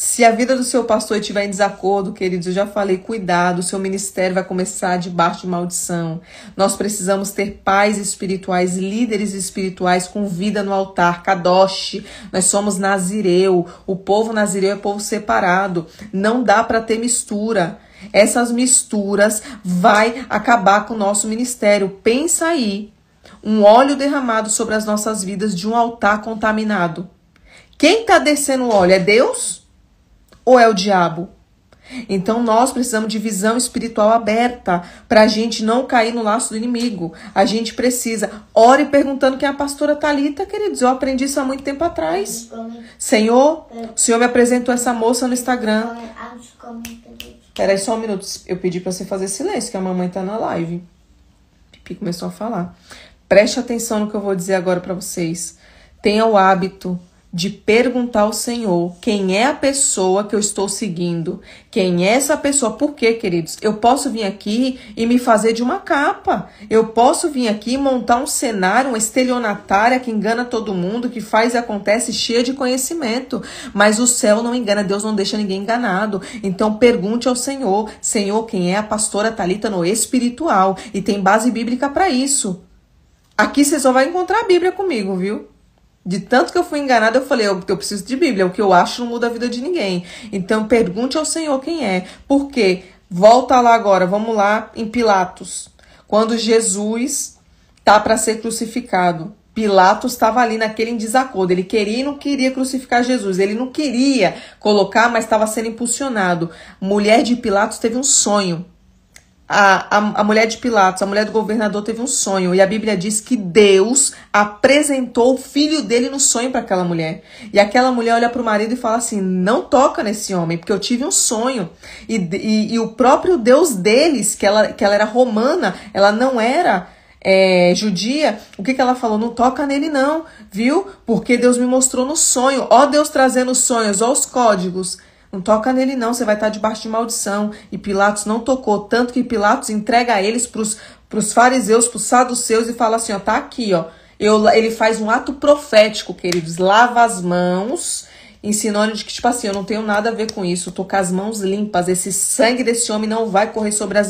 Se a vida do seu pastor estiver em desacordo, queridos, eu já falei, cuidado, o seu ministério vai começar debaixo de maldição. Nós precisamos ter pais espirituais, líderes espirituais com vida no altar, kadosh. Nós somos nazireu, o povo nazireu é povo separado. Não dá para ter mistura. Essas misturas vai acabar com o nosso ministério. Pensa aí, um óleo derramado sobre as nossas vidas de um altar contaminado. Quem está descendo o óleo? É Deus? Ou é o diabo? Então nós precisamos de visão espiritual aberta para a gente não cair no laço do inimigo. A gente precisa. Ore perguntando quem é a pastora Thalita, queridos. Eu aprendi isso há muito tempo atrás. Senhor, o Senhor me apresentou essa moça no Instagram. Peraí só um minuto. Eu pedi para você fazer silêncio, que a mamãe tá na live. Pipi começou a falar. Preste atenção no que eu vou dizer agora para vocês. Tenha o hábito de perguntar ao Senhor quem é a pessoa que eu estou seguindo. Quem é essa pessoa? Por quê, queridos? Eu posso vir aqui e me fazer de uma capa. Eu posso vir aqui e montar um cenário, uma estelionatária que engana todo mundo, que faz e acontece cheia de conhecimento. Mas o céu não engana, Deus não deixa ninguém enganado. Então pergunte ao Senhor, Senhor, quem é a pastora Thalita no espiritual? E tem base bíblica para isso. Aqui você só vai encontrar a Bíblia comigo, viu? De tanto que eu fui enganada, eu falei, eu preciso de Bíblia. O que eu acho não muda a vida de ninguém. Então, pergunte ao Senhor quem é. Por quê? Volta lá agora, vamos lá em Pilatos. Quando Jesus tá para ser crucificado. Pilatos estava ali naquele desacordo. Ele queria e não queria crucificar Jesus. Ele não queria colocar, mas estava sendo impulsionado. Mulher de Pilatos teve um sonho. A mulher de Pilatos, a mulher do governador teve um sonho. E a Bíblia diz que Deus apresentou o filho dele no sonho para aquela mulher. E aquela mulher olha para o marido e fala assim, não toca nesse homem, porque eu tive um sonho. E o próprio Deus deles, que ela era romana, ela não era judia, o que ela falou? Não toca nele não, viu? Porque Deus me mostrou no sonho. Ó Deus trazendo os sonhos, ó os códigos. Não toca nele não, você vai estar debaixo de maldição. E Pilatos não tocou, tanto que Pilatos entrega a eles pros fariseus, pros saduceus e fala assim, ó, tá aqui, ó. Ele faz um ato profético, queridos, lava as mãos, ensinando de que, tipo assim, eu não tenho nada a ver com isso, eu tô com as mãos limpas, esse sangue desse homem não vai correr sobre a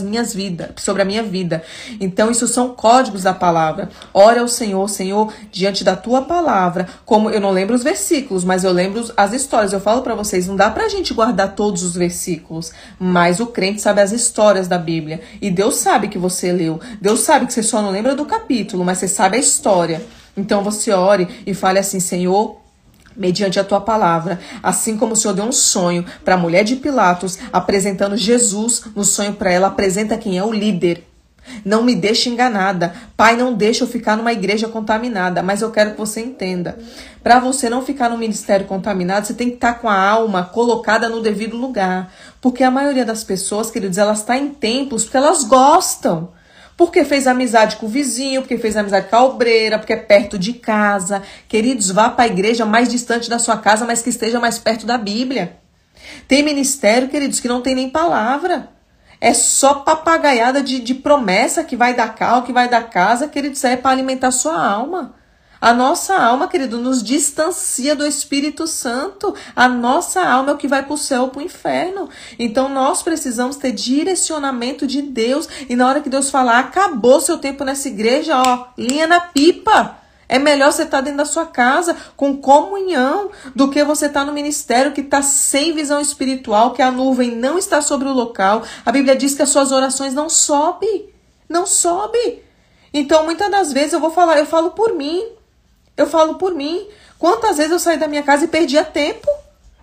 minha vida. Então, isso são códigos da palavra. Ora ao Senhor, Senhor, diante da tua palavra, como eu não lembro os versículos, mas eu lembro as histórias. Eu falo pra vocês, não dá pra gente guardar todos os versículos, mas o crente sabe as histórias da Bíblia. E Deus sabe que você leu. Deus sabe que você só não lembra do capítulo, mas você sabe a história. Então, você ore e fale assim, Senhor, mediante a tua palavra, assim como o Senhor deu um sonho para a mulher de Pilatos, apresentando Jesus no sonho para ela, apresenta quem é o líder. Não me deixe enganada. Pai, não deixe eu ficar numa igreja contaminada, mas eu quero que você entenda. Para você não ficar no ministério contaminado, você tem que estar com a alma colocada no devido lugar. Porque a maioria das pessoas, queridos, elas estão em templos porque elas gostam. Porque fez amizade com o vizinho, porque fez amizade com a obreira, porque é perto de casa. Queridos, vá para a igreja mais distante da sua casa, mas que esteja mais perto da Bíblia. Tem ministério, queridos, que não tem nem palavra. É só papagaiada de promessa que vai dar carro, que vai dar casa. Queridos, isso é para alimentar sua alma. A nossa alma, querido, nos distancia do Espírito Santo. A nossa alma é o que vai para o céu ou para o inferno. Então, nós precisamos ter direcionamento de Deus. E na hora que Deus falar, acabou seu tempo nessa igreja, ó, linha na pipa. É melhor você estar dentro da sua casa com comunhão do que você estar no ministério que está sem visão espiritual, que a nuvem não está sobre o local. A Bíblia diz que as suas orações não sobem. Não sobe. Então, muitas das vezes eu falo por mim. Eu falo por mim. Quantas vezes eu saí da minha casa e perdia tempo?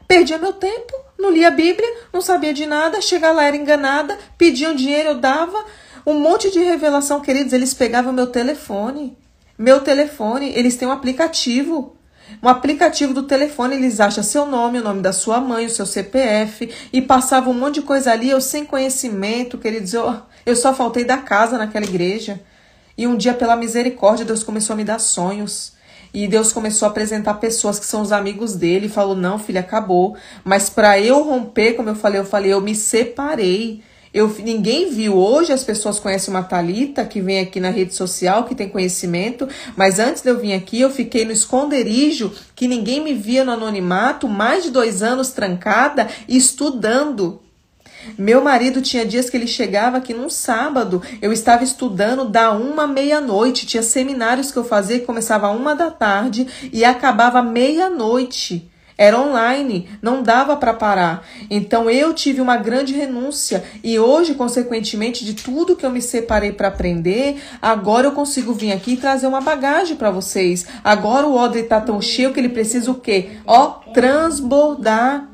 Perdia meu tempo. Não lia a Bíblia, não sabia de nada. Chegava lá, era enganada. Pediam dinheiro, eu dava. Um monte de revelação, queridos. Eles pegavam meu telefone. Eles têm um aplicativo. Um aplicativo do telefone, eles acham seu nome, o nome da sua mãe, o seu CPF. E passavam um monte de coisa ali, eu sem conhecimento, queridos. Eu só faltei da casa naquela igreja. E um dia, pela misericórdia, Deus começou a me dar sonhos. E Deus começou a apresentar pessoas que são os amigos dele. E falou, não, filha, acabou. Mas para eu romper, como eu falei, eu me separei. Ninguém viu. Hoje as pessoas conhecem uma Thalita que vem aqui na rede social, que tem conhecimento, mas antes de eu vir aqui, eu fiquei no esconderijo, que ninguém me via no anonimato, mais de 2 anos trancada, estudando. Meu marido tinha dias que ele chegava aqui num sábado, eu estava estudando da 1 à meia-noite, tinha seminários que eu fazia que começava 1 da tarde e acabava meia-noite. Era online, não dava para parar. Então eu tive uma grande renúncia e hoje, consequentemente, de tudo que eu me separei para aprender, agora eu consigo vir aqui e trazer uma bagagem para vocês. Agora o odre tá tão cheio que ele precisa o quê? Transbordar.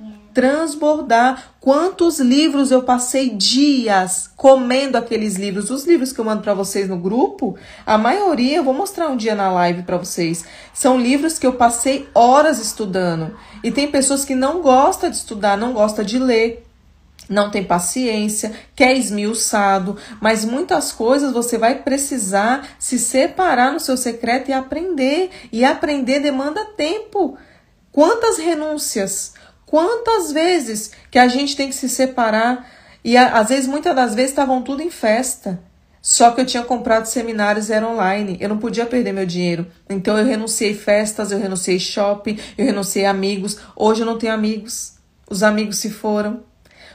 Quantos livros eu passei dias comendo aqueles livros? Os livros que eu mando para vocês no grupo, a maioria, eu vou mostrar um dia na live para vocês, são livros que eu passei horas estudando. E tem pessoas que não gostam de estudar, não gostam de ler, não tem paciência, quer esmiuçado, mas muitas coisas você vai precisar se separar no seu secreto e aprender. E aprender demanda tempo. Quantas renúncias? Quantas vezes que a gente tem que se separar? E às vezes, muitas das vezes, estavam tudo em festa. Só que eu tinha comprado seminários, era online. Eu não podia perder meu dinheiro. Então eu renunciei festas, eu renunciei shopping, eu renunciei amigos. Hoje eu não tenho amigos. Os amigos se foram.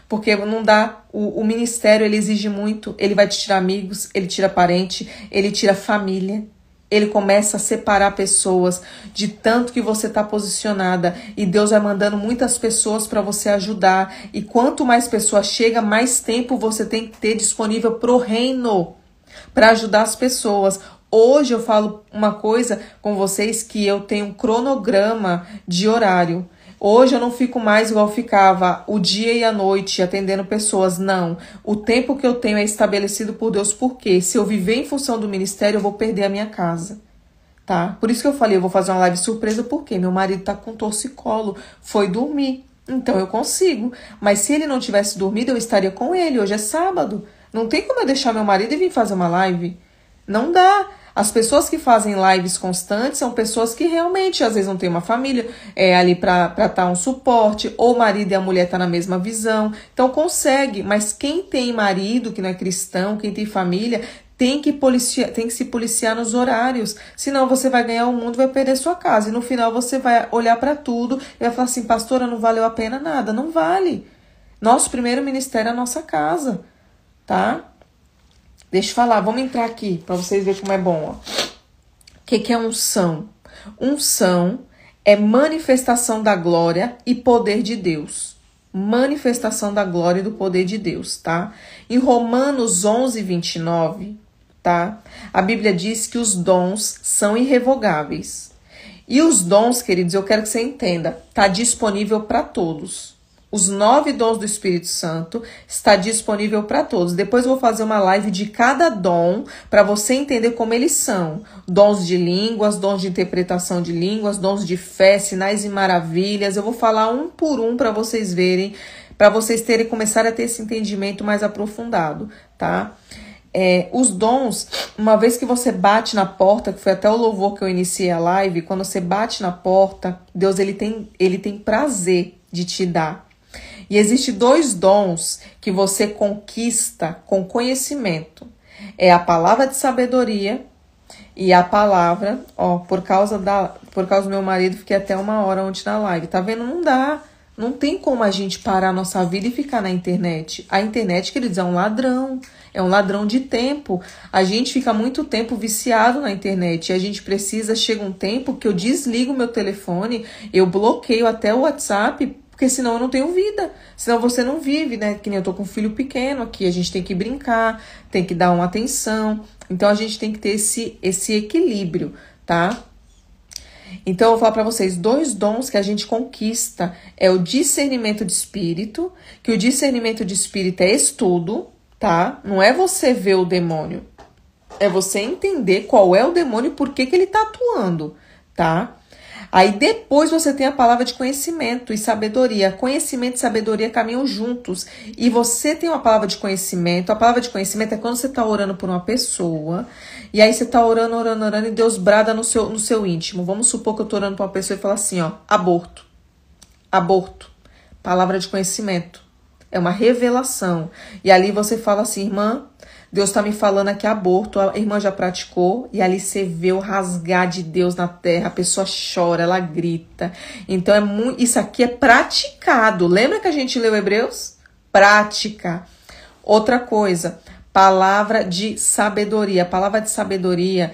Porque não dá. O ministério, ele exige muito. Ele vai te tirar amigos, ele tira parente, ele tira família. Ele começa a separar pessoas de tanto que você está posicionada. E Deus vai mandando muitas pessoas para você ajudar. E quanto mais pessoas chegam, mais tempo você tem que ter disponível para o reino. Para ajudar as pessoas. Hoje eu falo uma coisa com vocês que eu tenho um cronograma de horário. Hoje eu não fico mais igual ficava o dia e a noite atendendo pessoas, não. O tempo que eu tenho é estabelecido por Deus, porque se eu viver em função do ministério, eu vou perder a minha casa, tá? Por isso que eu falei, eu vou fazer uma live surpresa, porque meu marido tá com torcicolo, foi dormir, então eu consigo. Mas se ele não tivesse dormido, eu estaria com ele, hoje é sábado. Não tem como eu deixar meu marido e vir fazer uma live, não dá. As pessoas que fazem lives constantes são pessoas que realmente, às vezes, não tem uma família ali para estar um suporte, ou o marido e a mulher estão na mesma visão. Então, consegue. Mas quem tem marido, que não é cristão, quem tem família, tem que se policiar nos horários. Senão, você vai ganhar o mundo e vai perder sua casa. E no final, você vai olhar para tudo e vai falar assim, pastora, não valeu a pena nada. Não vale. Nosso primeiro ministério é a nossa casa, tá? Deixa eu falar, vamos entrar aqui para vocês verem como é bom. Ó. O que é unção? Unção é manifestação da glória e poder de Deus. Manifestação da glória e do poder de Deus, tá? Em Romanos 11, 29, tá? A Bíblia diz que os dons são irrevogáveis. E os dons, queridos, eu quero que você entenda, tá disponível para todos. Os 9 dons do Espírito Santo está disponível para todos. Depois eu vou fazer uma live de cada dom para você entender como eles são. Dons de línguas, dons de interpretação de línguas, dons de fé, sinais e maravilhas. Eu vou falar um por um para vocês verem, para vocês começarem a ter esse entendimento mais aprofundado, tá? Os dons, uma vez que você bate na porta, que foi até o louvor que eu iniciei a live, quando você bate na porta, Deus ele tem prazer de te dar. E existem 2 dons que você conquista com conhecimento. É a palavra de sabedoria e a palavra, por causa do meu marido, fiquei até 1 hora ontem na live. Tá vendo? Não dá. Não tem como a gente parar a nossa vida e ficar na internet. A internet, queridos, é um ladrão. É um ladrão de tempo. A gente fica muito tempo viciado na internet. E a gente chega um tempo que eu desligo meu telefone, eu bloqueio até o WhatsApp, porque senão eu não tenho vida. Senão você não vive, né? Que nem eu tô com um filho pequeno aqui. A gente tem que brincar, tem que dar uma atenção. Então, a gente tem que ter esse equilíbrio, tá? Então, eu vou falar para vocês 2 dons que a gente conquista. É o discernimento de espírito, que o discernimento de espírito é estudo, tá? Não é você ver o demônio. É você entender qual é o demônio e por que ele tá atuando, tá? Aí depois você tem a palavra de conhecimento e sabedoria. Conhecimento e sabedoria caminham juntos. E você tem uma palavra de conhecimento. A palavra de conhecimento é quando você está orando por uma pessoa. E aí você está orando e Deus brada no seu íntimo. Vamos supor que eu estou orando para uma pessoa e fala assim, aborto. Aborto. Palavra de conhecimento. É uma revelação. E ali você fala assim, irmã, Deus está me falando aqui aborto, a irmã já praticou, e ali você vê o rasgar de Deus na terra, a pessoa chora, ela grita. Então isso aqui é praticado. Lembra que a gente leu Hebreus? Prática. Outra coisa, palavra de sabedoria. A palavra de sabedoria,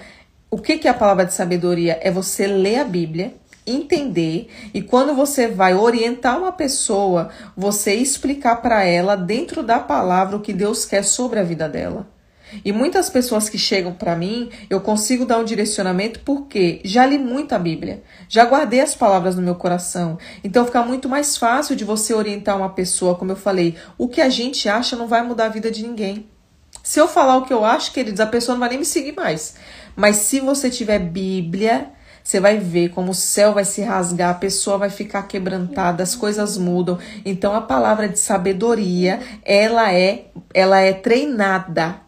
o que é a palavra de sabedoria? É você ler a Bíblia, entender, e quando você vai orientar uma pessoa, você explicar para ela dentro da palavra o que Deus quer sobre a vida dela. E muitas pessoas que chegam para mim, eu consigo dar um direcionamento porque já li muito a Bíblia, já guardei as palavras no meu coração, então fica muito mais fácil de você orientar uma pessoa. Como eu falei, o que a gente acha não vai mudar a vida de ninguém. Se eu falar o que eu acho, queridos, a pessoa não vai nem me seguir mais. Mas se você tiver Bíblia, você vai ver como o céu vai se rasgar, a pessoa vai ficar quebrantada, as coisas mudam. Então a palavra de sabedoria, ela é treinada,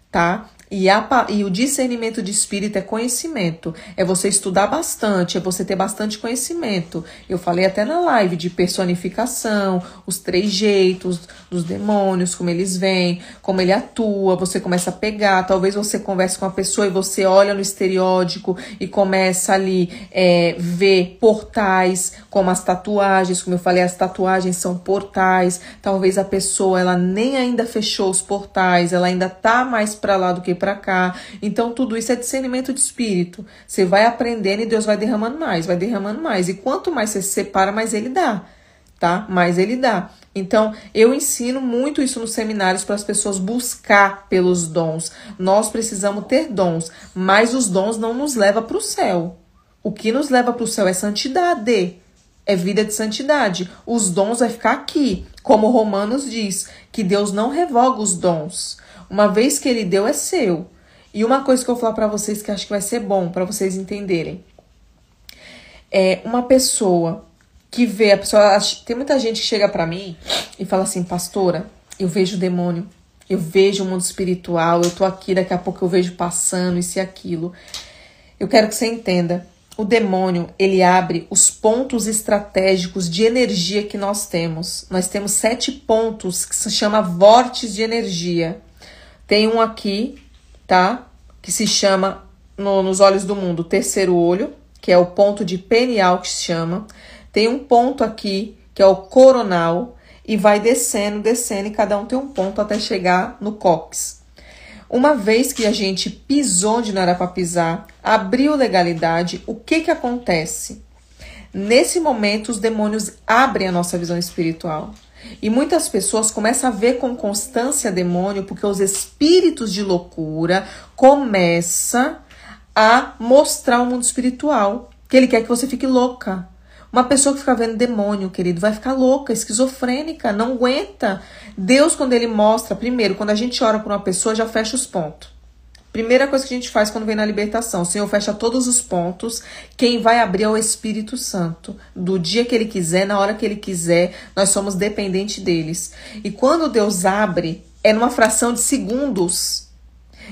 tá? E o discernimento de espírito é conhecimento, é você estudar bastante, é você ter bastante conhecimento. Eu falei até na live de personificação, os 3 jeitos dos demônios, como eles vêm, como ele atua, você começa a pegar, talvez você converse com a pessoa e você olha no estereótipo e começa ali ver portais, como as tatuagens, como eu falei, as tatuagens são portais, talvez a pessoa ela nem ainda fechou os portais, ela ainda tá mais para lá do que para cá. Então tudo isso é discernimento de espírito. Você vai aprendendo e Deus vai derramando mais. E quanto mais você se separa, mais ele dá, tá? Mais ele dá. Então eu ensino muito isso nos seminários para as pessoas buscar pelos dons. Nós precisamos ter dons, mas os dons não nos levam para o céu. O que nos leva para o céu é santidade, é vida de santidade. Os dons vai ficar aqui, como Romanos diz, que Deus não revoga os dons. Uma vez que ele deu, é seu. E uma coisa que eu vou falar para vocês que acho que vai ser bom para vocês entenderem. É uma pessoa que vê, tem muita gente que chega para mim e fala assim, pastora, eu vejo o demônio, eu vejo o mundo espiritual, eu tô aqui, daqui a pouco eu vejo passando isso e aquilo. Eu quero que você entenda, o demônio, ele abre os pontos estratégicos de energia que nós temos. Nós temos 7 pontos que se chama vórtices de energia. Tem um aqui, tá? Que se chama, nos olhos do mundo, terceiro olho, que é o ponto de penial que se chama. Tem um ponto aqui, que é o coronal, e vai descendo, e cada um tem um ponto até chegar no cóccix. Uma vez que a gente pisou onde não era para pisar, abriu legalidade, o que acontece? Nesse momento, os demônios abrem a nossa visão espiritual. E muitas pessoas começam a ver com constância demônio porque os espíritos de loucura começam a mostrar o mundo espiritual. Que ele quer que você fique louca. Uma pessoa que fica vendo demônio, querido, vai ficar louca, esquizofrênica, não aguenta. Deus, quando ele mostra, primeiro, quando a gente ora por uma pessoa, já fecha os pontos. Primeira coisa que a gente faz quando vem na libertação, o Senhor fecha todos os pontos, quem vai abrir é o Espírito Santo. Do dia que ele quiser, na hora que ele quiser, nós somos dependentes deles. E quando Deus abre, é numa fração de segundos.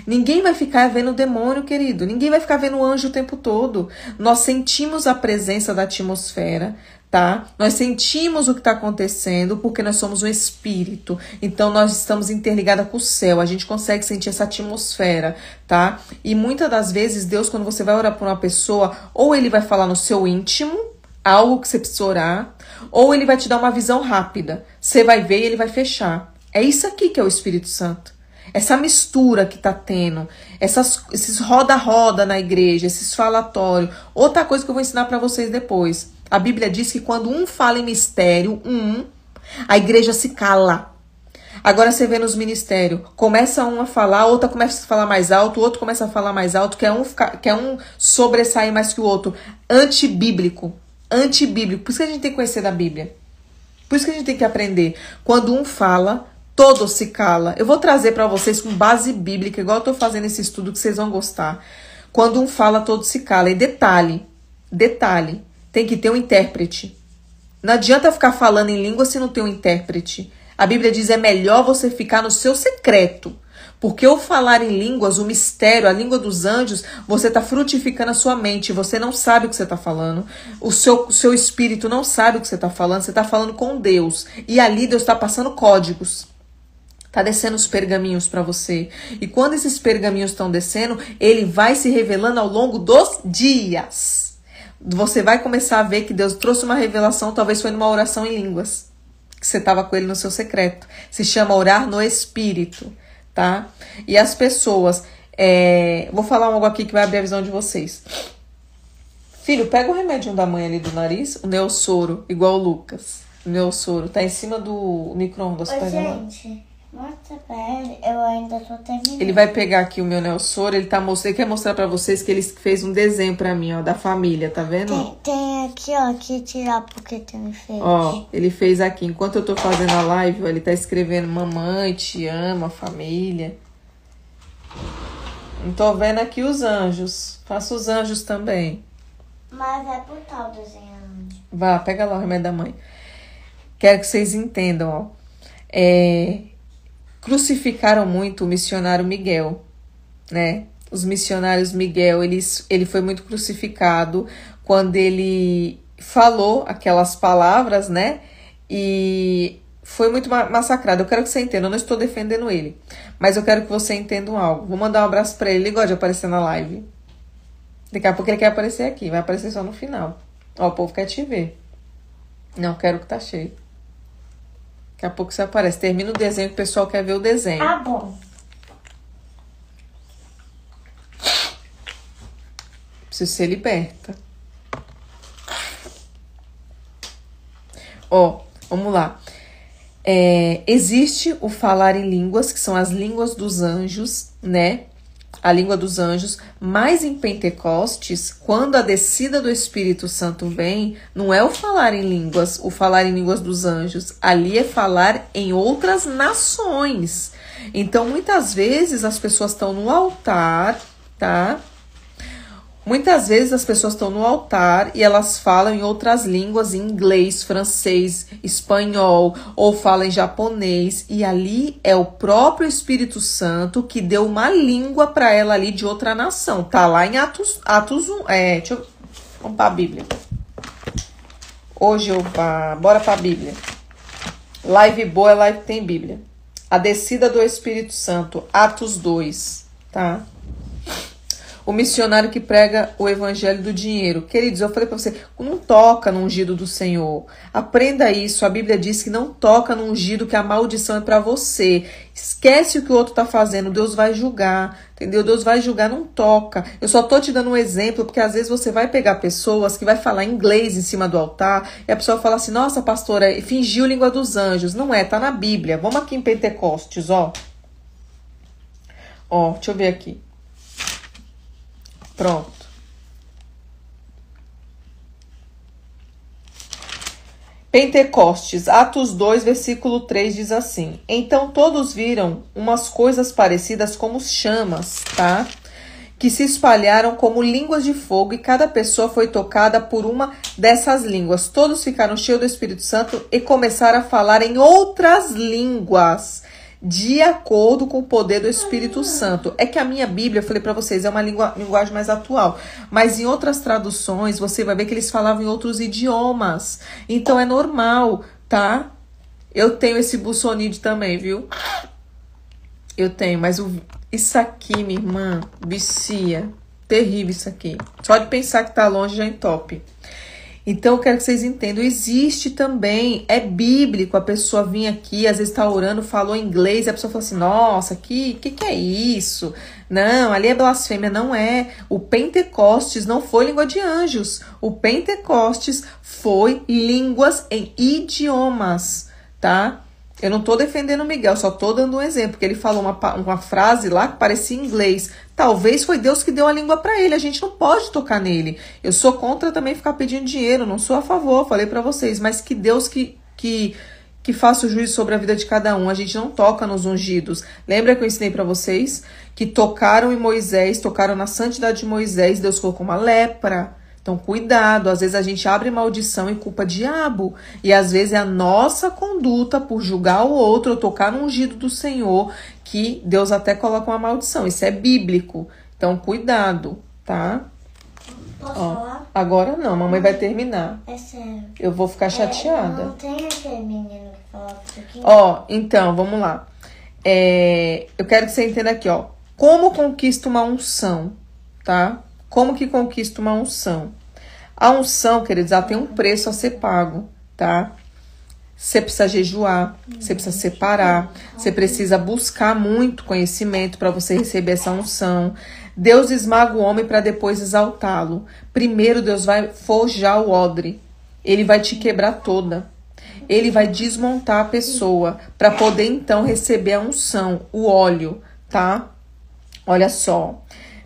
Ninguém vai ficar vendo o demônio, querido. Ninguém vai ficar vendo o anjo o tempo todo. Nós sentimos a presença da atmosfera, tá? Nós sentimos o que está acontecendo porque nós somos um espírito. Então, nós estamos interligados com o céu. A gente consegue sentir essa atmosfera, tá? E muitas das vezes, Deus, quando você vai orar por uma pessoa, ou ele vai falar no seu íntimo, algo que você precisa orar, ou ele vai te dar uma visão rápida. Você vai ver e ele vai fechar. É isso aqui que é o Espírito Santo. Essa mistura que tá tendo, esses roda-roda na igreja, esses falatórios. Outra coisa que eu vou ensinar para vocês depois. A Bíblia diz que quando um fala em mistério, a igreja se cala. Agora você vê nos ministérios, começa um a falar, outra começa a falar mais alto, o outro começa a falar mais alto, quer um sobressair mais que o outro. Antibíblico. Por isso que a gente tem que conhecer da Bíblia. Por isso que a gente tem que aprender. Quando um fala, todo se cala. Eu vou trazer para vocês com base bíblica, igual eu tô fazendo esse estudo que vocês vão gostar. Quando um fala, todo se cala. E detalhe, tem que ter um intérprete. Não adianta ficar falando em língua se não tem um intérprete. A Bíblia diz, é melhor você ficar no seu secreto. Porque o falar em línguas, o mistério, a língua dos anjos, você está frutificando a sua mente. Você não sabe o que você está falando. O seu espírito não sabe o que você está falando. Você está falando com Deus. E ali Deus está passando códigos. Está descendo os pergaminhos para você. E quando esses pergaminhos estão descendo, ele vai se revelando ao longo dos dias. Você vai começar a ver que Deus trouxe uma revelação, talvez foi numa oração em línguas. Que você estava com ele no seu secreto. Se chama orar no Espírito, tá? E as pessoas... vou falar algo aqui que vai abrir a visão de vocês. Filho, pega o remédio da mãe ali do nariz, o Neossoro, igual o Lucas. O Neossoro, tá em cima do micro-ondas. Oi, gente, mostra pra ele, eu ainda tô terminando. Ele vai pegar aqui o meu Neossoro, ele quer mostrar pra vocês que ele fez um desenho pra mim, ó, da família, tá vendo? Tem aqui, ó, que tirar porque tem enfeite. Ó, ele fez aqui, enquanto eu tô fazendo a live, ó, ele tá escrevendo mamãe, te ama, família. Não tô vendo aqui os anjos, faço os anjos também. Mas é por tal desenhando. Vá, pega lá o remédio da mãe. Quero que vocês entendam, ó. Crucificaram muito o missionário Miguel, né? Os missionários Miguel, ele foi muito crucificado quando ele falou aquelas palavras, né? E foi muito massacrado. Eu quero que você entenda, eu não estou defendendo ele, mas eu quero que você entenda algo. Vou mandar um abraço pra ele, ele gosta de aparecer na live. Daqui a pouco ele quer aparecer aqui, vai aparecer só no final. Ó, o povo quer te ver. Não, quero que tá cheio. Daqui a pouco você aparece. Termina o desenho que o pessoal quer ver o desenho. Ah, bom. Preciso ser liberta. Ó, vamos lá. Existe o falar em línguas, que são as línguas dos anjos, né? A língua dos anjos, mas em Pentecostes, quando a descida do Espírito Santo vem, não é o falar em línguas dos anjos, ali é falar em outras nações. Então, muitas vezes as pessoas estão no altar, tá? Muitas vezes as pessoas estão no altar e elas falam em outras línguas, em inglês, francês, espanhol, ou falam em japonês. E ali é o próprio Espírito Santo que deu uma língua para ela ali de outra nação. Tá lá em Atos 1. Vamos para a Bíblia. Hoje bora para a Bíblia. Live boa é live que tem Bíblia. A descida do Espírito Santo, Atos 2, tá? O missionário que prega o evangelho do dinheiro. Queridos, eu falei para você, não toca no ungido do Senhor. Aprenda isso. A Bíblia diz que não toca no ungido, que a maldição é para você. Esquece o que o outro tá fazendo. Deus vai julgar, entendeu? Deus vai julgar, não toca. Eu só tô te dando um exemplo, porque às vezes você vai pegar pessoas que vai falar inglês em cima do altar, e a pessoa fala assim, nossa, pastora, fingiu língua dos anjos. Não é, tá na Bíblia. Vamos aqui em Pentecostes, ó. Ó, deixa eu ver aqui. Pronto. Pentecostes, Atos 2, versículo 3 diz assim: então todos viram umas coisas parecidas como chamas, tá? Que se espalharam como línguas de fogo e cada pessoa foi tocada por uma dessas línguas. Todos ficaram cheios do Espírito Santo e começaram a falar em outras línguas, de acordo com o poder do Espírito Santo. É que a minha Bíblia, eu falei para vocês, é uma linguagem mais atual. Mas em outras traduções, você vai ver que eles falavam em outros idiomas. Então é normal, tá? Eu tenho esse Bussonide também, viu? Eu tenho, mas isso aqui, minha irmã, vicia. Terrível isso aqui. Só de pensar que tá longe já entope. Então, eu quero que vocês entendam, existe também, é bíblico a pessoa vir aqui, às vezes está orando, falou inglês, e a pessoa fala assim, nossa, que é isso? Não, ali é blasfêmia, não é. O Pentecostes não foi língua de anjos, o Pentecostes foi línguas em idiomas, tá? Eu não tô defendendo o Miguel, só tô dando um exemplo, porque ele falou uma frase lá que parecia inglês. Talvez foi Deus que deu a língua para ele, a gente não pode tocar nele. Eu sou contra também ficar pedindo dinheiro, não sou a favor, falei para vocês, mas que Deus que faça o juízo sobre a vida de cada um, a gente não toca nos ungidos. Lembra que eu ensinei para vocês que tocaram em Moisés, tocaram na santidade de Moisés, Deus colocou uma lepra. Então, cuidado, às vezes a gente abre maldição e culpa diabo. E às vezes é a nossa conduta por julgar o outro ou tocar no ungido do Senhor que Deus até coloca uma maldição. Isso é bíblico. Então, cuidado, tá? Posso falar? Agora não, mamãe vai terminar. É sério. Eu vou ficar chateada. Não tem aquele menino que fala isso aqui? Então, vamos lá. Eu quero que você entenda aqui, como conquista uma unção, tá? Como que conquista uma unção? A unção, queridos, ela tem um preço a ser pago, tá? Você precisa jejuar, você precisa separar, você precisa buscar muito conhecimento para você receber essa unção. Deus esmaga o homem para depois exaltá-lo. Primeiro Deus vai forjar o odre, ele vai te quebrar toda. Ele vai desmontar a pessoa para poder então receber a unção, o óleo, tá? Olha só.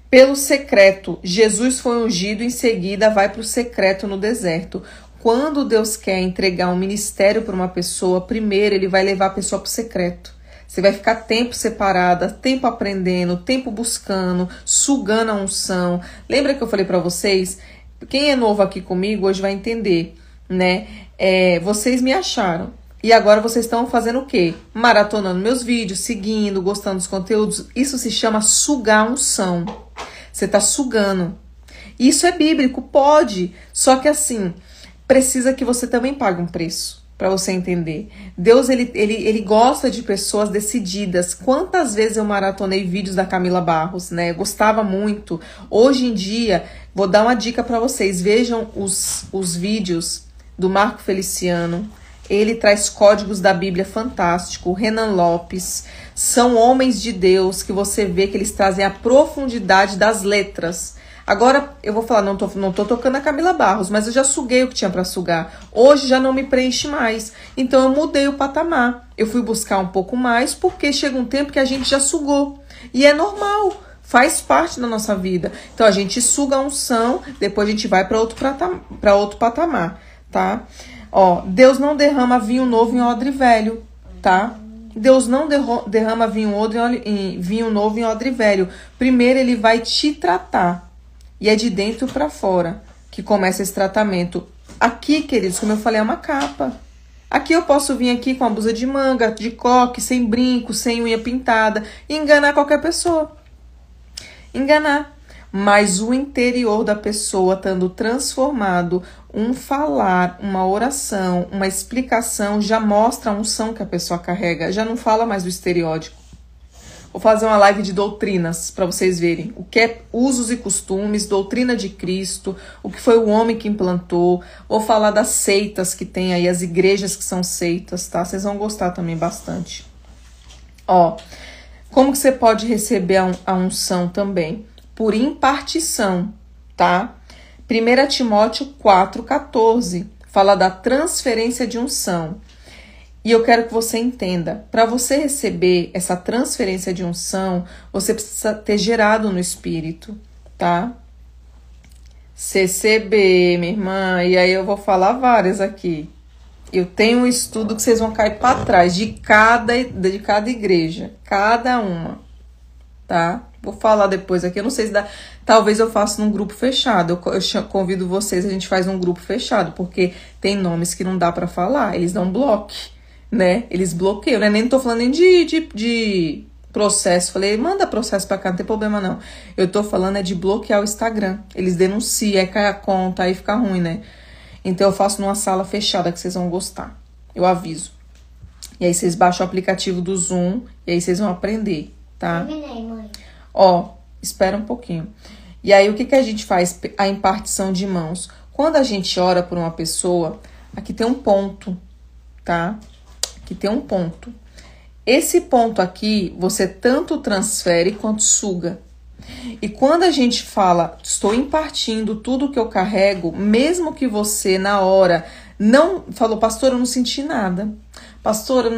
Pelo secreto, Jesus foi ungido, em seguida vai para o secreto no deserto. Quando Deus quer entregar um ministério para uma pessoa, primeiro ele vai levar a pessoa para o secreto. Você vai ficar tempo separada, tempo aprendendo, tempo buscando, sugando a unção. Lembra que eu falei para vocês? Quem é novo aqui comigo hoje vai entender, né? Vocês me acharam. E agora vocês estão fazendo o quê? Maratonando meus vídeos, seguindo, gostando dos conteúdos. Isso se chama sugar a unção. Você está sugando. Isso é bíblico, pode. Só que assim, precisa que você também pague um preço para você entender. Deus, ele gosta de pessoas decididas. Quantas vezes eu maratonei vídeos da Camila Barros, né? Eu gostava muito. Hoje em dia, vou dar uma dica para vocês. Vejam os vídeos do Marco Feliciano. Ele traz códigos da Bíblia fantástico. Renan Lopes. São homens de Deus que você vê que eles trazem a profundidade das letras. Agora, eu vou falar, não tô tocando a Camila Barros, mas eu já suguei o que tinha para sugar. Hoje já não me preenche mais. Então, eu mudei o patamar. Eu fui buscar um pouco mais, porque chega um tempo que a gente já sugou. E é normal, faz parte da nossa vida. Então, a gente suga a unção, depois a gente vai para outro patamar, tá? Deus não derrama vinho novo em odre velho, tá? Deus não derrama vinho novo em odre velho. Primeiro, ele vai te tratar. E é de dentro para fora que começa esse tratamento. Aqui, queridos, como eu falei, é uma capa. Aqui eu posso vir aqui com a blusa de manga, de coque, sem brinco, sem unha pintada, e enganar qualquer pessoa. Enganar. Mas o interior da pessoa estando transformado, um falar, uma oração, uma explicação, já mostra a unção que a pessoa carrega. Já não fala mais do estereótipo. Vou fazer uma live de doutrinas para vocês verem o que é usos e costumes, doutrina de Cristo, o que foi o homem que implantou. Vou falar das seitas que tem aí, as igrejas que são seitas, tá? Vocês vão gostar também bastante. Como que você pode receber a unção também? Por impartição, tá? 1 Timóteo 4,14 fala da transferência de unção. E eu quero que você entenda, para você receber essa transferência de unção, você precisa ter gerado no Espírito, tá? CCB, minha irmã, e aí eu vou falar várias aqui. Eu tenho um estudo que vocês vão cair para trás, de cada igreja, cada uma, tá? Vou falar depois aqui, eu não sei se dá, talvez eu faça num grupo fechado, eu convido vocês, a gente faz um grupo fechado, porque tem nomes que não dá para falar, eles dão bloco. Né? Eles bloqueiam, né? Nem tô falando nem de processo. Falei, manda processo pra cá, não tem problema não. Eu tô falando de bloquear o Instagram. Eles denunciam, aí cai a conta, aí fica ruim, né? Então eu faço numa sala fechada que vocês vão gostar. Eu aviso. E aí vocês baixam o aplicativo do Zoom e aí vocês vão aprender, tá? Terminei, mãe. Espera um pouquinho. E aí o que a gente faz? A impartição de mãos. Quando a gente ora por uma pessoa, aqui tem um ponto, tá? Que tem um ponto. Esse ponto aqui, você tanto transfere quanto suga. E quando a gente fala, estou impartindo tudo que eu carrego, mesmo que você, na hora, não falou, pastor, eu não senti nada. Pastor,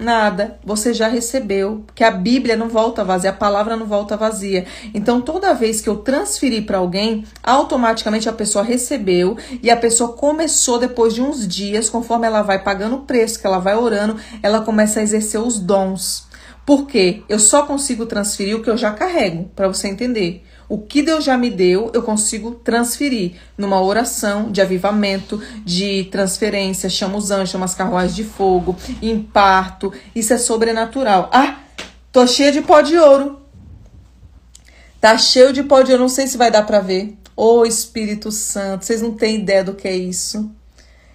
nada. Você já recebeu. Porque a Bíblia não volta vazia, a palavra não volta vazia. Então, toda vez que eu transferi para alguém, automaticamente a pessoa recebeu e a pessoa começou, depois de uns dias, conforme ela vai pagando o preço, que ela vai orando, ela começa a exercer os dons. Por quê? Eu só consigo transferir o que eu já carrego, para você entender. O que Deus já me deu, eu consigo transferir numa oração de avivamento, de transferência, chama os anjos, chama as carruagens de fogo, imparto. Isso é sobrenatural. Ah, tô cheia de pó de ouro. Tá cheio de pó de ouro, não sei se vai dar pra ver. Ô Espírito Santo, vocês não têm ideia do que é isso.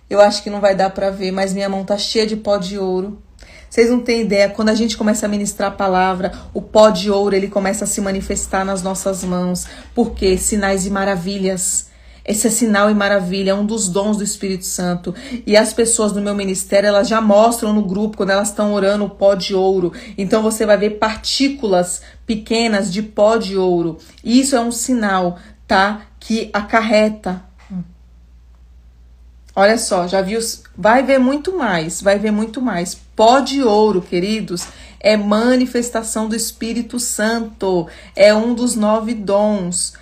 Eu acho que não vai dar pra ver, mas minha mão tá cheia de pó de ouro. Vocês não têm ideia, quando a gente começa a ministrar a palavra, o pó de ouro, ele começa a se manifestar nas nossas mãos. Por quê? Sinais e maravilhas. Esse é sinal e maravilha, é um dos dons do Espírito Santo. E as pessoas do meu ministério, elas já mostram no grupo, quando elas estão orando, o pó de ouro. Então você vai ver partículas pequenas de pó de ouro. E isso é um sinal, tá? Que acarreta. Olha só, já viu? Vai ver muito mais, vai ver muito mais. Pó de ouro, queridos, é manifestação do Espírito Santo. É um dos 9 dons.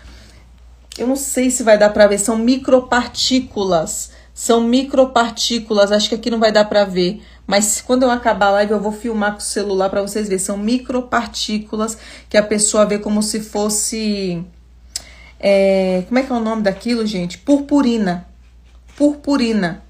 Eu não sei se vai dar para ver, são micropartículas. São micropartículas, acho que aqui não vai dar para ver. Mas quando eu acabar a live, eu vou filmar com o celular para vocês verem. São micropartículas que a pessoa vê como se fosse... como é que é o nome daquilo, gente? Purpurina. Purpurina.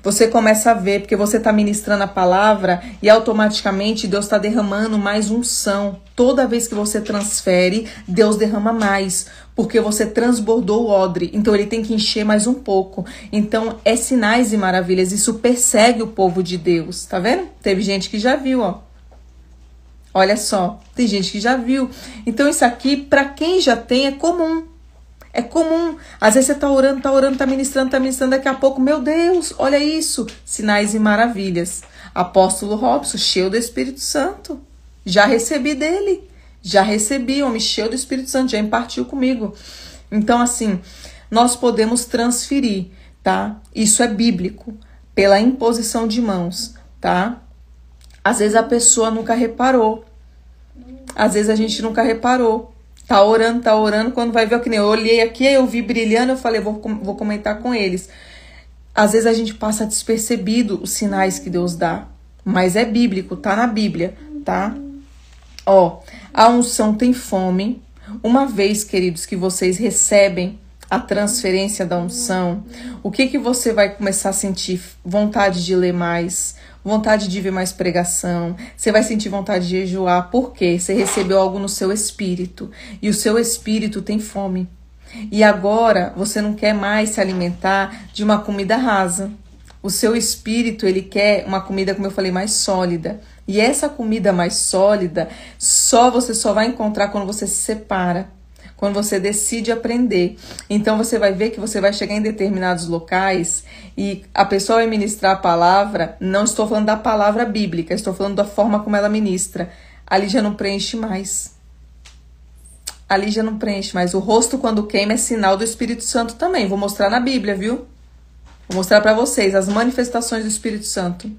Você começa a ver, porque você está ministrando a palavra e automaticamente Deus está derramando mais unção. Toda vez que você transfere, Deus derrama mais, porque você transbordou o odre. Então ele tem que encher mais um pouco. Então é sinais e maravilhas. Isso persegue o povo de Deus. Tá vendo? Teve gente que já viu, ó. Olha só, tem gente que já viu. Então isso aqui, para quem já tem, é comum. É comum. Às vezes você tá orando, tá ministrando, daqui a pouco, meu Deus, olha isso. Sinais e maravilhas. Apóstolo Robson, cheio do Espírito Santo. Já recebi dele. Já recebi, homem cheio do Espírito Santo, já impartiu comigo. Então, assim, nós podemos transferir, tá? Isso é bíblico, pela imposição de mãos, tá? Às vezes a pessoa nunca reparou. Às vezes a gente nunca reparou. Tá orando, quando vai ver, que nem eu olhei aqui, eu vi brilhando, eu falei, vou comentar com eles. Às vezes a gente passa despercebido os sinais que Deus dá, mas é bíblico, tá na Bíblia, tá? Ó, a unção tem fome. Uma vez, queridos, que vocês recebem a transferência da unção, o que você vai começar a sentir? Vontade de ler mais, vontade de ver mais pregação, você vai sentir vontade de jejuar. Por quê? Você recebeu algo no seu espírito, e o seu espírito tem fome. E agora você não quer mais se alimentar de uma comida rasa. O seu espírito, ele quer uma comida, como eu falei, mais sólida. E essa comida mais sólida, você só vai encontrar quando você se separa, quando você decide aprender. Então você vai ver que você vai chegar em determinados locais e a pessoa vai ministrar a palavra. Não estou falando da palavra bíblica, estou falando da forma como ela ministra. Ali já não preenche mais. Ali já não preenche mais. O rosto, quando queima, é sinal do Espírito Santo também. Vou mostrar na Bíblia, viu? Vou mostrar para vocês as manifestações do Espírito Santo.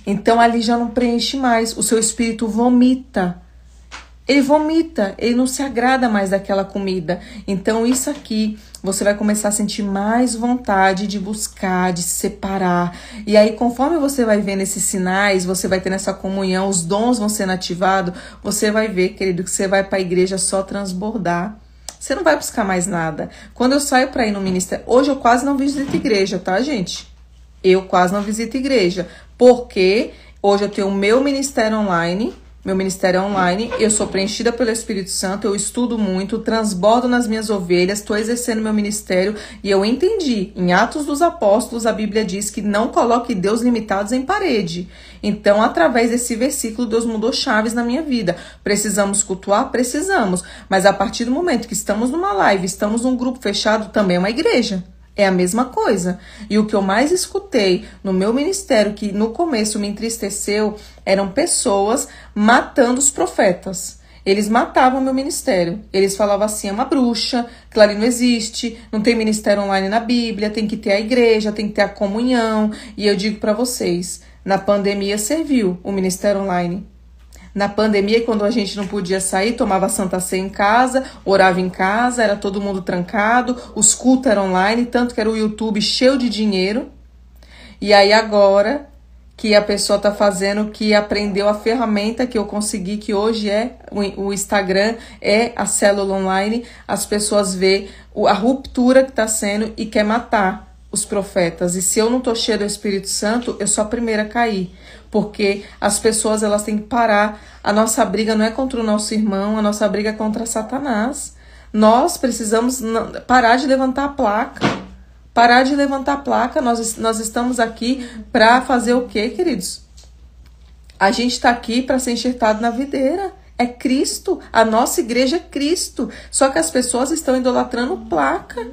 Então ali já não preenche mais. O seu espírito vomita. Ele vomita, ele não se agrada mais daquela comida. Então isso aqui, você vai começar a sentir mais vontade de buscar, de se separar. E aí, conforme você vai vendo esses sinais, você vai tendo essa comunhão, os dons vão sendo ativados, você vai ver, querido, que você vai para a igreja só transbordar. Você não vai buscar mais nada. Quando eu saio para ir no ministério, hoje eu quase não visito igreja, tá, gente? Eu quase não visito igreja, porque hoje eu tenho o meu ministério online. Meu ministério é online, eu sou preenchida pelo Espírito Santo, eu estudo muito, transbordo nas minhas ovelhas, estou exercendo meu ministério e eu entendi. Em Atos dos Apóstolos, a Bíblia diz que não coloque Deus limitados em parede. Então, através desse versículo, Deus mudou chaves na minha vida. Precisamos cultuar? Precisamos. Mas a partir do momento que estamos numa live, estamos num grupo fechado, também é uma igreja. É a mesma coisa. E o que eu mais escutei no meu ministério, que no começo me entristeceu, eram pessoas matando os profetas. Eles matavam meu ministério. Eles falavam assim, é uma bruxa, aquilo ali não existe, não tem ministério online na Bíblia, tem que ter a igreja, tem que ter a comunhão. E eu digo para vocês, na pandemia serviu o ministério online. Na pandemia, quando a gente não podia sair, tomava Santa Ceia em casa, orava em casa, era todo mundo trancado, os cultos eram online, tanto que era o YouTube cheio de dinheiro. E aí agora que a pessoa está fazendo, que aprendeu a ferramenta que eu consegui, que hoje é o Instagram, é a célula online. As pessoas vê a ruptura que está sendo e quer matar os profetas. E se eu não estou cheia do Espírito Santo, eu sou a primeira a cair. Porque as pessoas, elas têm que parar. A nossa briga não é contra o nosso irmão, a nossa briga é contra Satanás. Nós precisamos parar de levantar a placa. Parar de levantar a placa. Nós estamos aqui para fazer o quê, queridos? A gente está aqui para ser enxertado na videira. É Cristo. A nossa igreja é Cristo. Só que as pessoas estão idolatrando placa.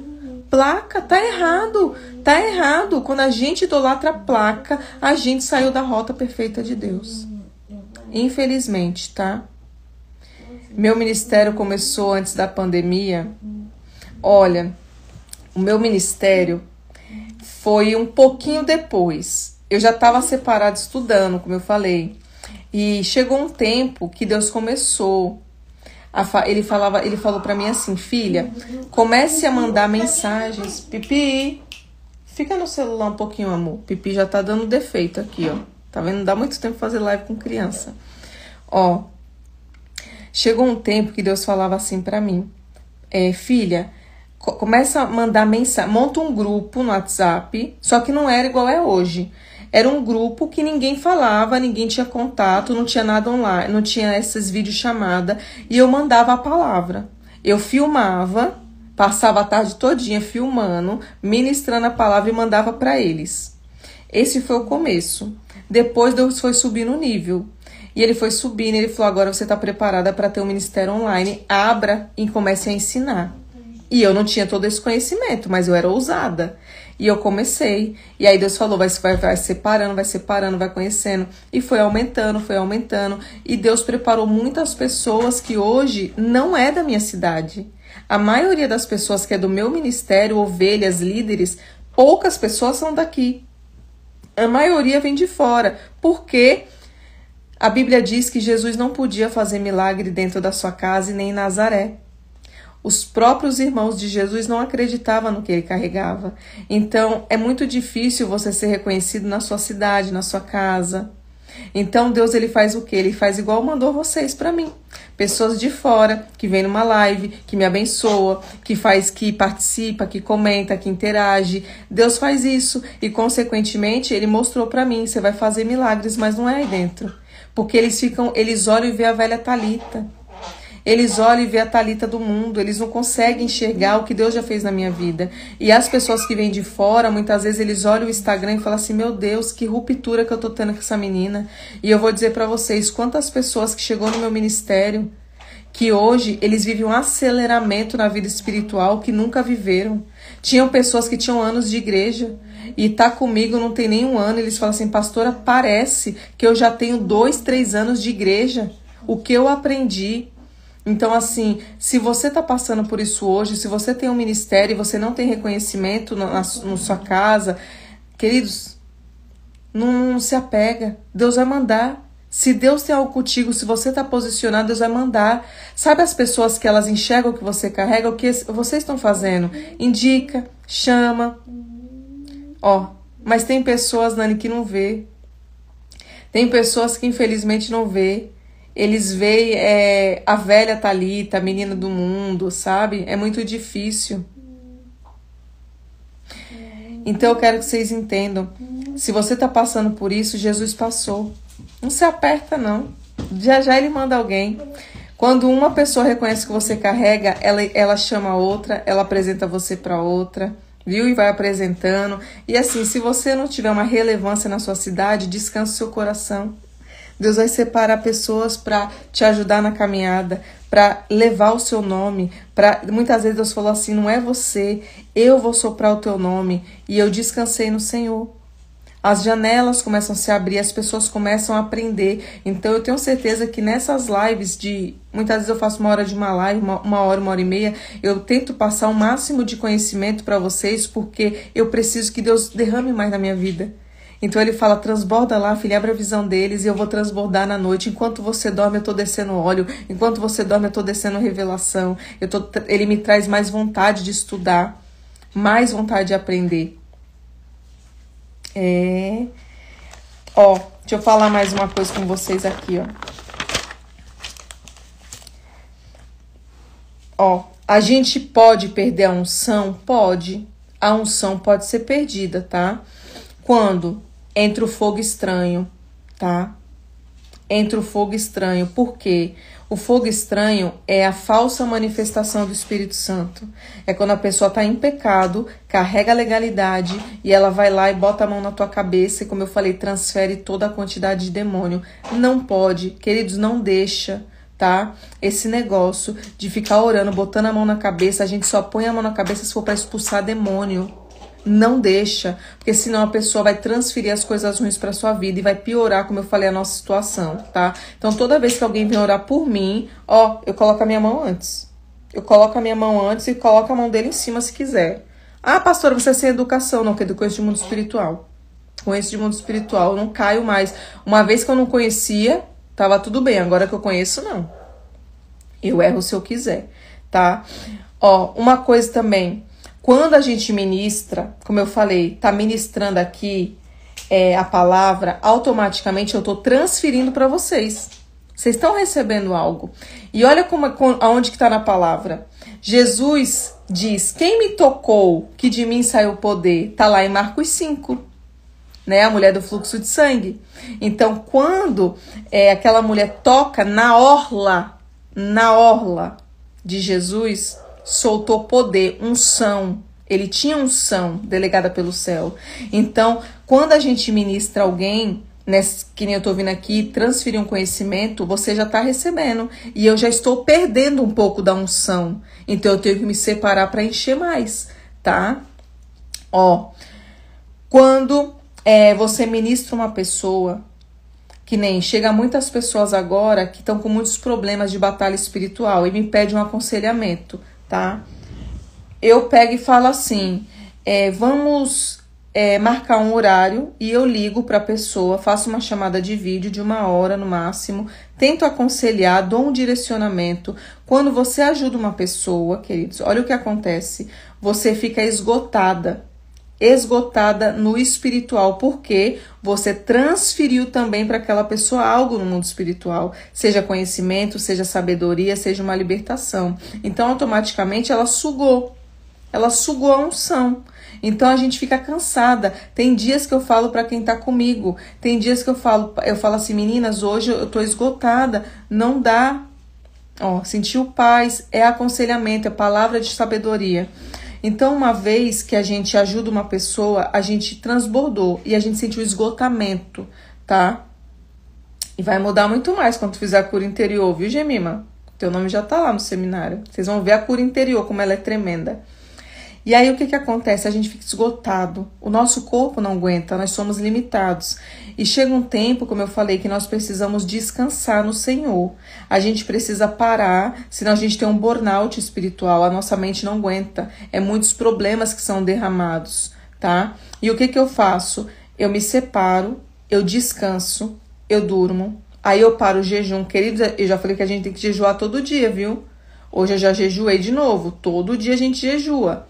Placa, tá errado. Tá errado. Quando a gente idolatra a placa, a gente saiu da rota perfeita de Deus. Infelizmente, tá? Meu ministério começou antes da pandemia. Olha, o meu ministério foi um pouquinho depois. Eu já estava separada estudando, como eu falei. E chegou um tempo que Deus começou. Ele falou para mim assim: filha, comece a mandar mensagens. Pipi, fica no celular um pouquinho, amor. Pipi já tá dando defeito aqui, ó. Tá vendo? Não dá muito tempo fazer live com criança. Ó, chegou um tempo que Deus falava assim para mim: filha, começa a mandar mensagem, monta um grupo no WhatsApp, só que não era igual é hoje. Era um grupo que ninguém falava, ninguém tinha contato, não tinha nada online, não tinha essas videochamadas, e eu mandava a palavra. Eu filmava, passava a tarde todinha filmando, ministrando a palavra e mandava para eles. Esse foi o começo. Depois Deus foi subindo o nível. E ele foi subindo, ele falou: agora você está preparada para ter um ministério online, abra e comece a ensinar. E eu não tinha todo esse conhecimento, mas eu era ousada. E eu comecei. E aí Deus falou: vai separando, vai conhecendo. E foi aumentando. E Deus preparou muitas pessoas que hoje não é da minha cidade. A maioria das pessoas que é do meu ministério, ovelhas, líderes, poucas pessoas são daqui. A maioria vem de fora. Porque a Bíblia diz que Jesus não podia fazer milagre dentro da sua casa e nem em Nazaré. Os próprios irmãos de Jesus não acreditavam no que ele carregava. Então, é muito difícil você ser reconhecido na sua cidade, na sua casa. Então, Deus, ele faz o quê? Ele faz igual mandou vocês para mim. Pessoas de fora, que vem numa live, que me abençoa, que participa, que comenta, que interage. Deus faz isso. E, consequentemente, ele mostrou para mim: você vai fazer milagres, mas não é aí dentro. Porque eles olham e vê a velha Talita. Eles olham e vê a Talita do mundo. Eles não conseguem enxergar o que Deus já fez na minha vida. E as pessoas que vêm de fora, muitas vezes eles olham o Instagram e falam assim: meu Deus, que ruptura que eu tô tendo com essa menina. E eu vou dizer pra vocês, quantas pessoas que chegou no meu ministério, que hoje eles vivem um aceleramento na vida espiritual que nunca viveram. Tinham pessoas que tinham anos de igreja e tá comigo não tem nem um ano. Eles falam assim: pastora, parece que eu já tenho 2, 3 anos de igreja. O que eu aprendi. Então, assim, se você está passando por isso hoje, se você tem um ministério e você não tem reconhecimento na sua casa, queridos, não se apega. Deus vai mandar. Se Deus tem algo contigo, se você está posicionado, Deus vai mandar. Sabe as pessoas que elas enxergam o que você carrega, o que vocês estão fazendo? Indica, chama. Ó, mas tem pessoas, Nani, que não vê. Tem pessoas que infelizmente não vê. Eles veem a velha Talita, a menina do mundo, sabe? É muito difícil. Então eu quero que vocês entendam. Se você está passando por isso, Jesus passou. Não se aperta, não. Já já ele manda alguém. Quando uma pessoa reconhece que você carrega, ela chama outra, ela apresenta você para outra, viu? E vai apresentando. E assim, se você não tiver uma relevância na sua cidade, descanse o seu coração. Deus vai separar pessoas para te ajudar na caminhada, para levar o seu nome. Muitas vezes Deus falou assim: não é você, eu vou soprar o teu nome. E eu descansei no Senhor. As janelas começam a se abrir, as pessoas começam a aprender. Então eu tenho certeza que nessas lives muitas vezes eu faço 1 hora de uma live, 1 hora, 1h30, eu tento passar o máximo de conhecimento para vocês, porque eu preciso que Deus derrame mais na minha vida. Então ele fala: transborda lá, filha, abre a visão deles e eu vou transbordar na noite. Enquanto você dorme, eu tô descendo óleo. Enquanto você dorme, eu tô descendo revelação. Ele me traz mais vontade de estudar, mais vontade de aprender. Ó, deixa eu falar mais uma coisa com vocês aqui, ó. Ó, a gente pode perder a unção? Pode. A unção pode ser perdida, tá? Quando? Entra o fogo estranho, tá? Entra o fogo estranho. Por quê? O fogo estranho é a falsa manifestação do Espírito Santo. É quando a pessoa está em pecado, carrega a legalidade e ela vai lá e bota a mão na tua cabeça e, como eu falei, transfere toda a quantidade de demônio. Não pode. Queridos, não deixa, tá? Esse negócio de ficar orando, botando a mão na cabeça, a gente só põe a mão na cabeça se for para expulsar demônio. Não deixa, porque senão a pessoa vai transferir as coisas ruins para sua vida e vai piorar, como eu falei, a nossa situação, tá? Então, toda vez que alguém vem orar por mim, ó, eu coloco a minha mão antes. Eu coloco a minha mão antes e coloco a mão dele em cima se quiser. Ah, pastora, você é sem educação. Não, que eu conheço de mundo espiritual. Conheço de mundo espiritual, eu não caio mais. Uma vez que eu não conhecia, tava tudo bem. Agora que eu conheço, não. Eu erro se eu quiser, tá? Ó, uma coisa também. Quando a gente ministra, como eu falei, tá ministrando aqui a palavra, automaticamente eu tô transferindo para vocês. Vocês estão recebendo algo. E olha aonde que tá na palavra. Jesus diz, quem me tocou que de mim saiu o poder? Tá lá em Marcos 5, né? A mulher do fluxo de sangue. Então, quando aquela mulher toca na orla de Jesus, soltou poder, unção. Ele tinha unção delegada pelo céu. Então, quando a gente ministra alguém, que nem eu tô vindo aqui, transferir um conhecimento, você já tá recebendo. E eu já estou perdendo um pouco da unção. Então, eu tenho que me separar para encher mais, tá? Ó, quando você ministra uma pessoa, que nem chega muitas pessoas agora que estão com muitos problemas de batalha espiritual e me pedem um aconselhamento, tá? Eu pego e falo assim, vamos marcar um horário e eu ligo para a pessoa, faço uma chamada de vídeo de 1 hora no máximo, tento aconselhar, dou um direcionamento. Quando você ajuda uma pessoa, queridos, olha o que acontece, você fica esgotada no espiritual, porque você transferiu também para aquela pessoa algo no mundo espiritual, seja conhecimento, seja sabedoria, seja uma libertação. Então, automaticamente, ela sugou a unção. Então, a gente fica cansada. Tem dias que eu falo para quem tá comigo, tem dias que eu falo assim, meninas, hoje eu tô esgotada, não dá. Ó, sentiu paz, é aconselhamento, é palavra de sabedoria. Então, uma vez que a gente ajuda uma pessoa, a gente transbordou e a gente sentiu esgotamento, tá? E vai mudar muito mais quando tu fizer a cura interior, viu, Gemima? Teu nome já tá lá no seminário. Vocês vão ver a cura interior, como ela é tremenda. E aí, o que acontece? A gente fica esgotado. O nosso corpo não aguenta, nós somos limitados. E chega um tempo, como eu falei, que nós precisamos descansar no Senhor. A gente precisa parar, senão a gente tem um burnout espiritual, a nossa mente não aguenta. É muitos problemas que são derramados, tá? E o que eu faço? Eu me separo, eu descanso, eu durmo, aí eu paro o jejum. Queridos, eu já falei que a gente tem que jejuar todo dia, viu? Hoje eu já jejuei de novo, todo dia a gente jejua.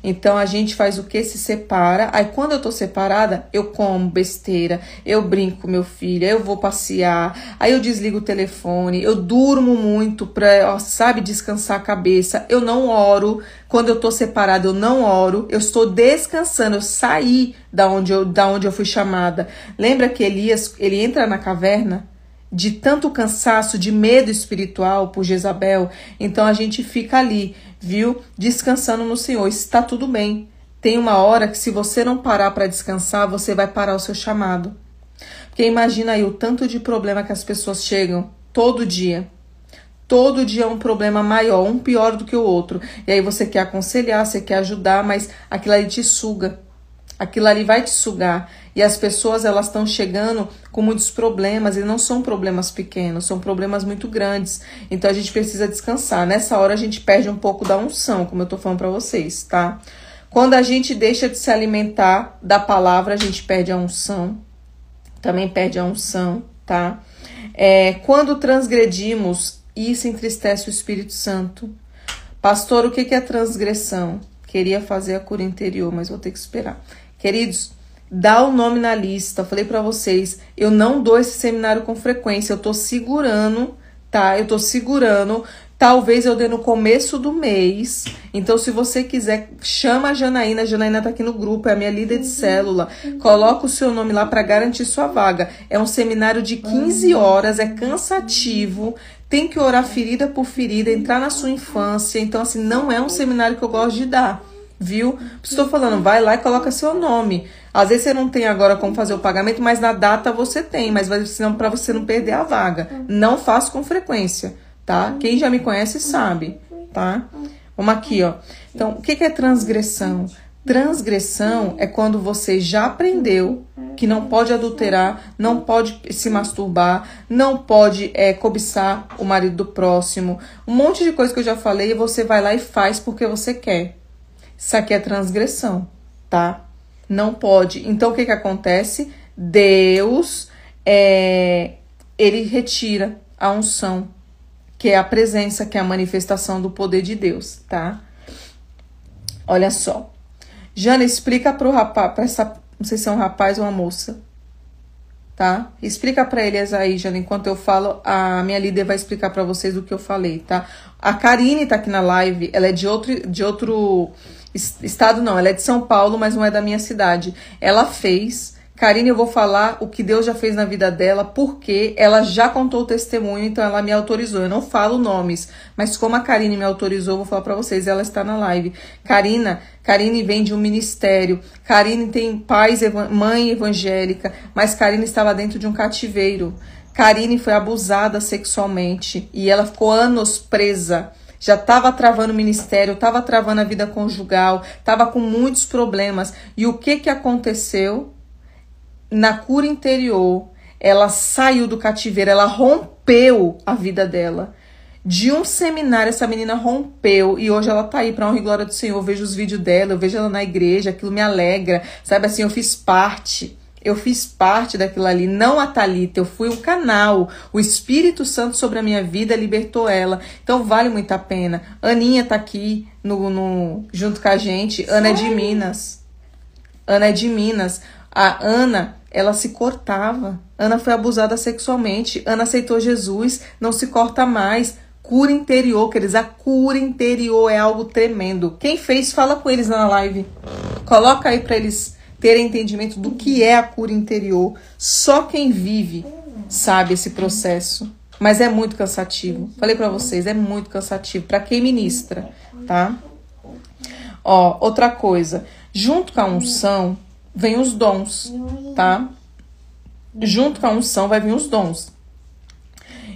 Então, a gente faz o que? Se separa. Aí, quando eu tô separada, eu como besteira, eu brinco com meu filho, eu vou passear, aí eu desligo o telefone, eu durmo muito pra, sabe, descansar a cabeça. Eu não oro. Quando eu tô separada, eu não oro. Eu estou descansando, eu saí da onde eu fui chamada. Lembra que Elias, ele entra na caverna? De tanto cansaço, de medo espiritual por Jezabel. Então a gente fica ali, viu? Descansando no Senhor. Está tudo bem. Tem uma hora que se você não parar para descansar, você vai parar o seu chamado. Porque imagina aí o tanto de problema que as pessoas chegam todo dia. Todo dia é um problema maior, um pior do que o outro. E aí você quer aconselhar, você quer ajudar, mas aquilo ali te suga. Aquilo ali vai te sugar. E as pessoas, elas estão chegando com muitos problemas, e não são problemas pequenos, são problemas muito grandes. Então a gente precisa descansar. Nessa hora a gente perde um pouco da unção, como eu tô falando para vocês, tá? Quando a gente deixa de se alimentar da palavra, a gente perde a unção. Também perde a unção, tá? Quando transgredimos, isso entristece o Espírito Santo. Pastor, o que é transgressão? Queria fazer a cura interior, mas vou ter que esperar. Queridos, dá o nome na lista. Eu falei pra vocês, eu não dou esse seminário com frequência, eu tô segurando, tá? Eu tô segurando. Talvez eu dê no começo do mês. Então, se você quiser, chama a Janaína. A Janaína tá aqui no grupo, é a minha líder de célula. Coloca o seu nome lá para garantir sua vaga. É um seminário de 15 horas, é cansativo. Tem que orar ferida por ferida, entrar na sua infância. Então, assim, não é um seminário que eu gosto de dar, viu? Estou falando, vai lá e coloca seu nome. Às vezes você não tem agora como fazer o pagamento, mas na data você tem. Mas senão, para você não perder a vaga. Não faço com frequência. Tá? Quem já me conhece sabe, tá? Vamos aqui, ó. Então, o que é transgressão? Transgressão é quando você já aprendeu que não pode adulterar, não pode se masturbar, não pode cobiçar o marido do próximo. Um monte de coisa que eu já falei e você vai lá e faz porque você quer. Isso aqui é transgressão, tá? Não pode. Então, o que acontece? Deus, ele retira a unção, que é a presença, que é a manifestação do poder de Deus, tá? Olha só. Jana, explica pro rapaz, não sei se é um rapaz ou uma moça, tá? Explica pra eles aí, Jana, enquanto eu falo, a minha líder vai explicar pra vocês o que eu falei, tá? A Karine tá aqui na live, ela é de outro estado, não, ela é de São Paulo, mas não é da minha cidade. Ela fez... Karine, eu vou falar o que Deus já fez na vida dela, porque ela já contou o testemunho, então ela me autorizou. Eu não falo nomes, mas como a Karine me autorizou, eu vou falar pra vocês, ela está na live. Karine vem de um ministério, Karine tem mãe evangélica, mas Karine estava dentro de um cativeiro. Karine foi abusada sexualmente e ela ficou anos presa. Já estava travando o ministério, estava travando a vida conjugal, estava com muitos problemas. E o que aconteceu? Na cura interior, ela saiu do cativeiro, ela rompeu a vida dela. De um seminário, essa menina rompeu e hoje ela tá aí pra honra e glória do Senhor. Eu vejo os vídeos dela, eu vejo ela na igreja, aquilo me alegra. Sabe assim, eu fiz parte daquilo ali, não a Thalita, eu fui um canal. O Espírito Santo sobre a minha vida libertou ela. Então vale muito a pena. Aninha tá aqui junto com a gente. Ana é de Minas. A Ana, ela se cortava. Ana foi abusada sexualmente. Ana aceitou Jesus, não se corta mais. Cura interior, queridos. A cura interior é algo tremendo. Quem fez, fala com eles na live. Coloca aí para eles terem entendimento do que é a cura interior. Só quem vive sabe esse processo. Mas é muito cansativo. Falei para vocês, é muito cansativo. Para quem ministra, tá? Ó, outra coisa. Junto com a unção, vem os dons, tá? Junto com a unção vai vir os dons.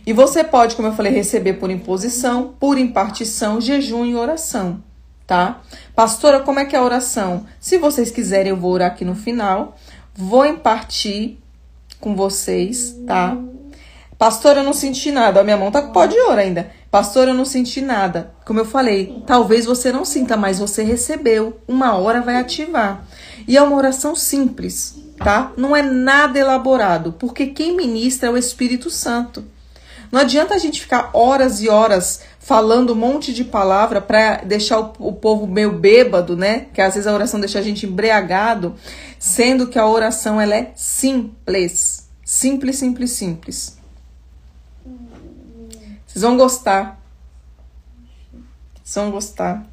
E você pode, como eu falei, receber por imposição, por impartição, jejum e oração, tá? Pastora, como é que é a oração? Se vocês quiserem, eu vou orar aqui no final. Vou impartir com vocês, tá? Pastora, eu não senti nada. A minha mão tá com pó de ouro ainda. Pastora, eu não senti nada. Como eu falei, talvez você não sinta, mas você recebeu. Uma hora vai ativar. E é uma oração simples, tá? Não é nada elaborado, porque quem ministra é o Espírito Santo. Não adianta a gente ficar horas e horas falando um monte de palavra para deixar o povo meio bêbado, né? Que às vezes a oração deixa a gente embriagado, sendo que a oração ela é simples. Simples, simples, simples. Vocês vão gostar. Vocês vão gostar.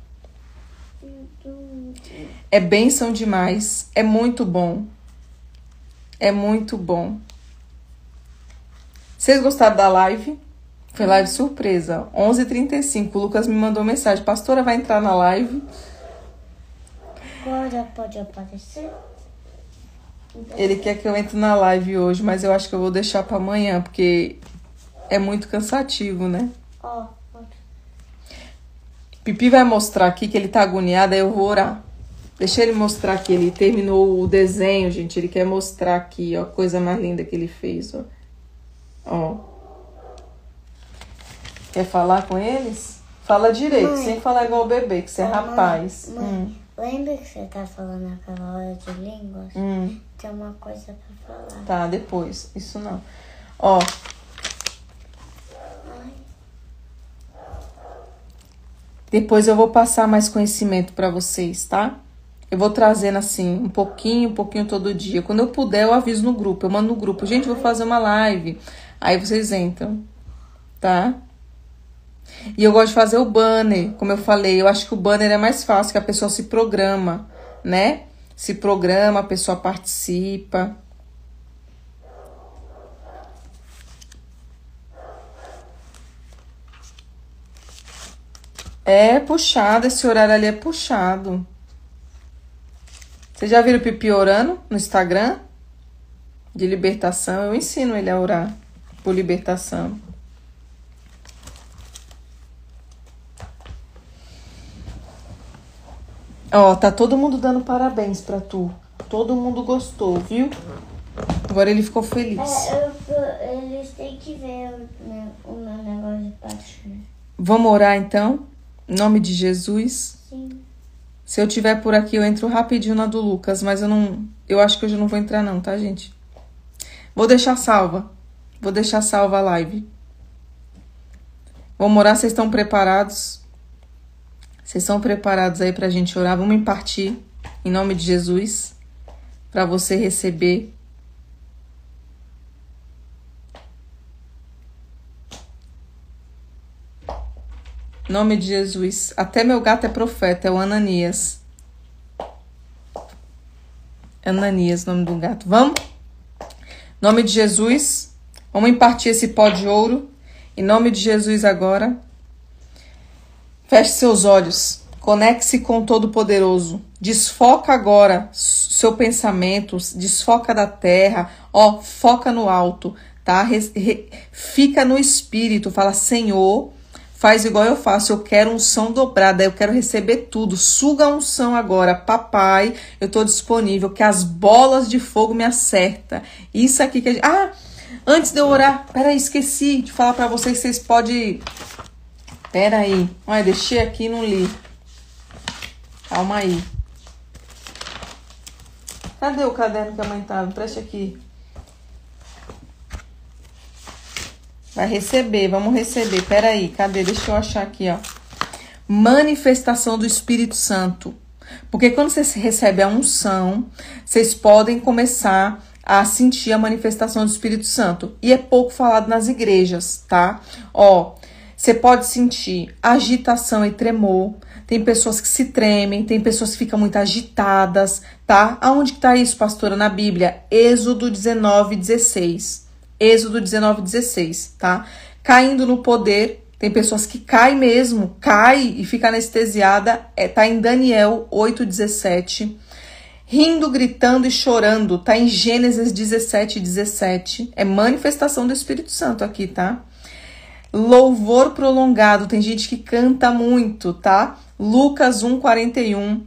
É bênção demais. É muito bom. É muito bom. Vocês gostaram da live? Foi live surpresa. 11h35. O Lucas me mandou mensagem. Pastora, vai entrar na live? Agora pode aparecer? Ele quer que eu entre na live hoje, mas eu acho que eu vou deixar para amanhã, porque é muito cansativo, né? Ó. Pipi vai mostrar aqui que ele tá agoniado, aí eu vou orar. Deixa ele mostrar aqui. Ele terminou o desenho, gente. Ele quer mostrar aqui, ó. Coisa mais linda que ele fez, ó. Ó. Quer falar com eles? Fala direito, Mãe, sem falar igual o bebê, que você é rapaz. Mãe, lembra que você tá falando aquela hora de línguas? Tem uma coisa pra falar. Tá, depois. Isso não. Ó. Depois eu vou passar mais conhecimento pra vocês, tá? Eu vou trazendo assim, um pouquinho todo dia. Quando eu puder, eu aviso no grupo. Eu mando no grupo. Gente, vou fazer uma live. Aí vocês entram, tá? E eu gosto de fazer o banner, como eu falei. Eu acho que o banner é mais fácil, que a pessoa se programa, né? Se programa, a pessoa participa. É puxado, esse horário ali é puxado. Vocês já viram o Pipi orando no Instagram? De libertação. Eu ensino ele a orar por libertação. Ó, tá todo mundo dando parabéns pra tu. Todo mundo gostou, viu? Agora ele ficou feliz. Eles têm que ver o meu negócio de pastor. Vamos orar então? Em nome de Jesus. Sim. Se eu tiver por aqui, eu entro rapidinho na do Lucas, mas eu acho que hoje eu não vou entrar não, tá, gente? Vou deixar salva. Vou deixar salva a live. Vamos orar, vocês estão preparados? Vocês estão preparados aí pra gente orar? Vamos impartir, em nome de Jesus, pra você receber. Em nome de Jesus. Até meu gato é profeta, é o Ananias. Ananias, nome do gato. Vamos? Em nome de Jesus. Vamos impartir esse pó de ouro. Em nome de Jesus agora. Feche seus olhos. Conecte-se com o Todo-Poderoso. Desfoca agora seu pensamento. Desfoca da terra. Ó, foca no alto, tá? Fica no espírito. Fala, Senhor, faz igual eu faço. Eu quero unção dobrada. Eu quero receber tudo. Suga a unção agora. Papai, eu tô disponível. Que as bolas de fogo me acertam. Isso aqui que a gente... Antes de eu orar, peraí, esqueci de falar pra vocês que vocês podem... Peraí. Olha, deixei aqui e não li. Calma aí. Cadê o caderno que a mãe tava? Preste aqui. Vai receber, vamos receber. Peraí, cadê? Deixa eu achar aqui, ó. Manifestação do Espírito Santo. Porque quando você recebe a unção, vocês podem começar a sentir a manifestação do Espírito Santo. E é pouco falado nas igrejas, tá? Ó, você pode sentir agitação e tremor. Tem pessoas que se tremem, tem pessoas que ficam muito agitadas, tá? Aonde que tá isso, pastora? Na Bíblia, Êxodo 19:16. Êxodo 19:16, tá? Caindo no poder, tem pessoas que caem mesmo, cai e fica anestesiada, tá em Daniel 8:17. Rindo, gritando e chorando, tá em Gênesis 17:17. É manifestação do Espírito Santo aqui, tá? Louvor prolongado, tem gente que canta muito, tá? Lucas 1:41.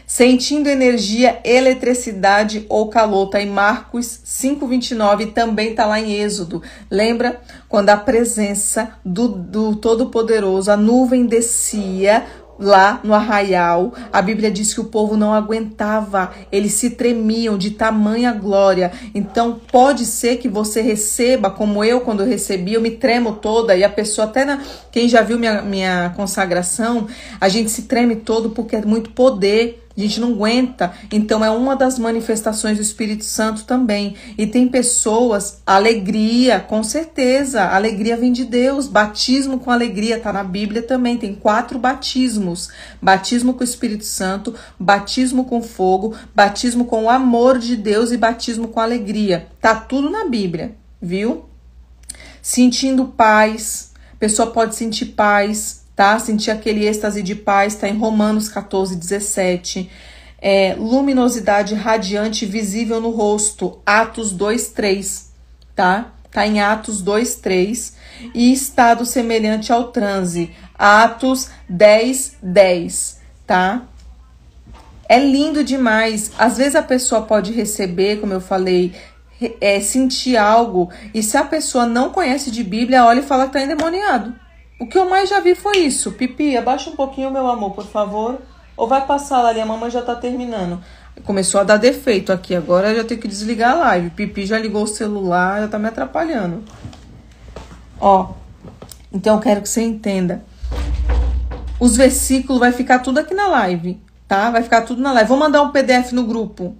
Sentindo energia, eletricidade ou calor, tá em Marcos 5:29, também tá lá em Êxodo. Lembra quando a presença do Todo-Poderoso, a nuvem descia lá no arraial, a Bíblia diz que o povo não aguentava, eles se tremiam de tamanha glória. Então pode ser que você receba, como eu, quando eu recebi, eu me tremo toda, e a pessoa até, quem já viu minha consagração, a gente se treme todo porque é muito poder. A gente não aguenta, então é uma das manifestações do Espírito Santo também. E tem pessoas, alegria, com certeza, alegria vem de Deus, batismo com alegria, tá na Bíblia também, tem 4 batismos, batismo com o Espírito Santo, batismo com fogo, batismo com o amor de Deus e batismo com alegria, tá tudo na Bíblia, viu? Sentindo paz, a pessoa pode sentir paz, tá? Sentir aquele êxtase de paz, tá em Romanos 14:17. Luminosidade radiante visível no rosto, Atos 2:3, tá? Tá em Atos 2:3. E estado semelhante ao transe, Atos 10:10, tá? É lindo demais. Às vezes a pessoa pode receber, como eu falei, sentir algo, e se a pessoa não conhece de Bíblia, olha e fala que tá endemoniado. O que eu mais já vi foi isso. Pipi, abaixa um pouquinho, meu amor, por favor. Ou vai passar lá ali, a mamãe já tá terminando. Começou a dar defeito aqui, agora eu já tenho que desligar a live. Pipi já ligou o celular, já tá me atrapalhando. Ó, então eu quero que você entenda. Os versículos vai ficar tudo aqui na live, tá? Vai ficar tudo na live. Vou mandar um PDF no grupo.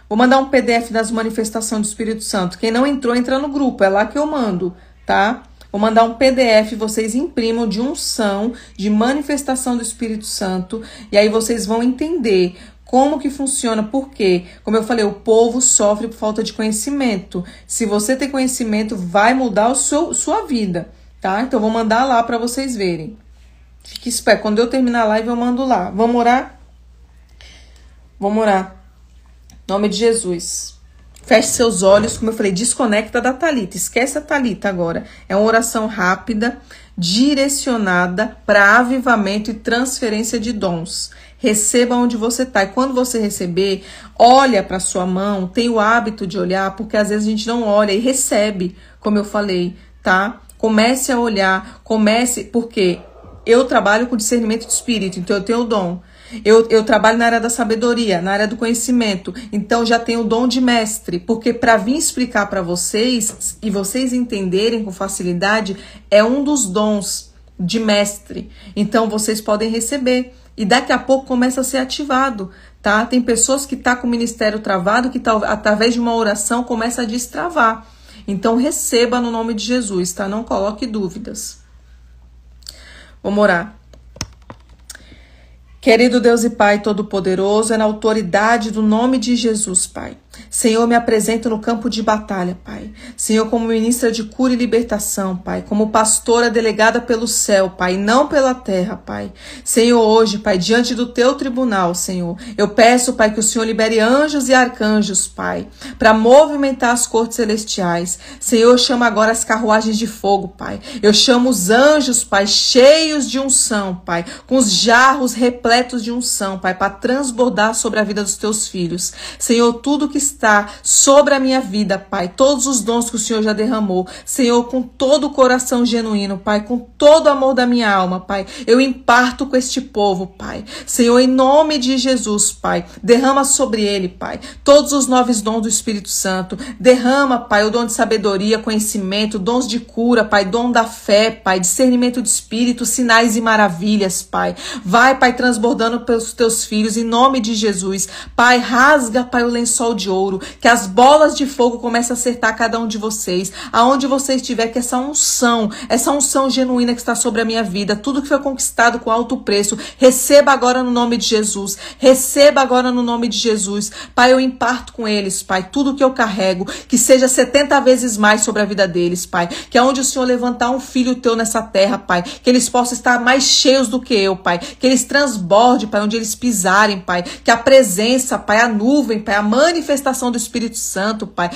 Vou mandar um PDF das manifestações do Espírito Santo. Quem não entrou, entra no grupo. É lá que eu mando, tá? Vou mandar um PDF, vocês imprimam de unção, de manifestação do Espírito Santo. E aí vocês vão entender como que funciona, porque, como eu falei, o povo sofre por falta de conhecimento. Se você tem conhecimento, vai mudar sua vida, tá? Então, vou mandar lá para vocês verem. Fique esperto. Quando eu terminar a live, eu mando lá. Vamos orar? Vamos orar. Em nome de Jesus. Feche seus olhos, como eu falei, desconecta da Thalita. Esquece a Thalita agora. É uma oração rápida, direcionada para avivamento e transferência de dons. Receba onde você está. E quando você receber, olha para sua mão. Tem o hábito de olhar, porque às vezes a gente não olha e recebe, como eu falei, tá? Comece a olhar, porque eu trabalho com discernimento de espírito, então eu tenho o dom. Eu trabalho na área da sabedoria, na área do conhecimento, então já tenho o dom de mestre, porque para vir explicar para vocês e vocês entenderem com facilidade, é um dos dons de mestre. Então vocês podem receber e daqui a pouco começa a ser ativado, tá? Tem pessoas que tá com o ministério travado, que através de uma oração começa a destravar. Então receba no nome de Jesus, tá? Não coloque dúvidas. Vamos orar. Querido Deus e Pai Todo-Poderoso, é na autoridade do nome de Jesus, Pai. Senhor, me apresento no campo de batalha, Pai. Senhor, como ministra de cura e libertação, Pai. Como pastora delegada pelo céu, Pai, não pela terra, Pai. Senhor, hoje, Pai, diante do teu tribunal, Senhor, eu peço, Pai, que o Senhor libere anjos e arcanjos, Pai, para movimentar as cortes celestiais. Senhor, eu chamo agora as carruagens de fogo, Pai. Eu chamo os anjos, Pai, cheios de unção, Pai, com os jarros repletos de unção, Pai, para transbordar sobre a vida dos teus filhos. Senhor, tudo que está sobre a minha vida, Pai, todos os dons que o Senhor já derramou, Senhor, com todo o coração genuíno, Pai, com todo o amor da minha alma, Pai, eu imparto com este povo, Pai. Senhor, em nome de Jesus, Pai, derrama sobre ele, Pai, todos os novos dons do Espírito Santo. Derrama, Pai, o dom de sabedoria, conhecimento, dons de cura, Pai, dom da fé, Pai, discernimento de espírito, sinais e maravilhas, Pai. Vai, Pai, transbordando pelos teus filhos, em nome de Jesus. Pai, rasga, Pai, o lençol de ouro, que as bolas de fogo comecem a acertar cada um de vocês, aonde você estiver, que essa unção genuína que está sobre a minha vida, tudo que foi conquistado com alto preço, receba agora no nome de Jesus, receba agora no nome de Jesus. Pai, eu imparto com eles, Pai, tudo que eu carrego, que seja 70 vezes mais sobre a vida deles, Pai, que aonde o Senhor levantar um filho teu nessa terra, Pai, que eles possam estar mais cheios do que eu, Pai, que eles transbordem, Pai, onde eles pisarem, Pai, que a presença, Pai, a nuvem, Pai, a manifestação do Espírito Santo, Pai,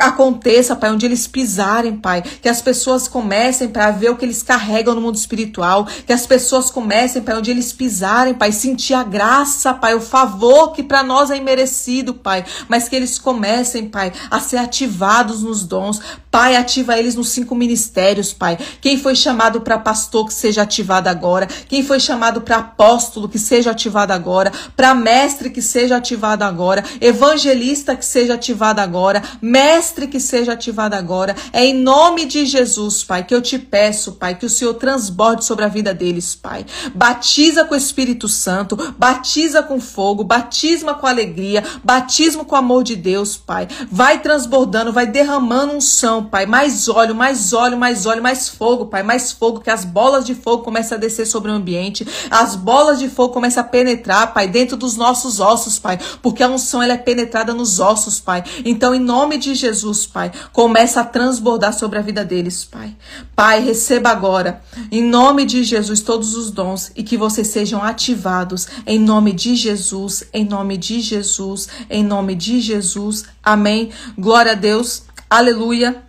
aconteça, Pai, onde eles pisarem, Pai, que as pessoas comecem, Pai, a ver o que eles carregam no mundo espiritual, que as pessoas comecem, Pai, onde eles pisarem, Pai, sentir a graça, Pai, o favor que para nós é imerecido, Pai, mas que eles comecem, Pai, a ser ativados nos dons. Pai, ativa eles nos 5 ministérios, Pai. Quem foi chamado para pastor, que seja ativado agora. Quem foi chamado para apóstolo, que seja ativado agora. Para mestre, que seja ativado agora. Evangelista, que seja ativado agora. Mestre, que seja ativado agora. É em nome de Jesus, Pai, que eu te peço, Pai, que o Senhor transborde sobre a vida deles, Pai. Batiza com o Espírito Santo, batiza com fogo, batisma com alegria, batismo com o amor de Deus, Pai. Vai transbordando, vai derramando unção, Pai, mais óleo, mais óleo, mais óleo, mais fogo, Pai, mais fogo, que as bolas de fogo comecem a descer sobre o ambiente, as bolas de fogo começam a penetrar, Pai, dentro dos nossos ossos, Pai, porque a unção, ela é penetrada nos ossos, Pai. Então, em nome de Jesus, Pai, começa a transbordar sobre a vida deles, Pai. Pai, receba agora, em nome de Jesus, todos os dons e que vocês sejam ativados, em nome de Jesus, em nome de Jesus, em nome de Jesus. Amém. Glória a Deus. Aleluia.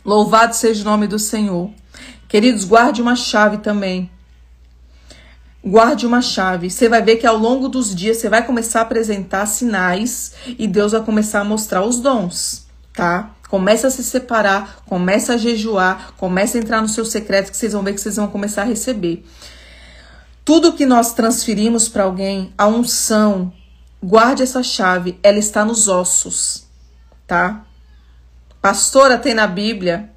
Louvado seja o nome do Senhor. Queridos, guarde uma chave também. Guarde uma chave. Você vai ver que ao longo dos dias você vai começar a apresentar sinais e Deus vai começar a mostrar os dons, tá? Começa a se separar, começa a jejuar, começa a entrar no seu secreto, que vocês vão ver que vocês vão começar a receber. Tudo que nós transferimos para alguém, a unção, guarde essa chave, ela está nos ossos, tá? Pastora, tem na Bíblia?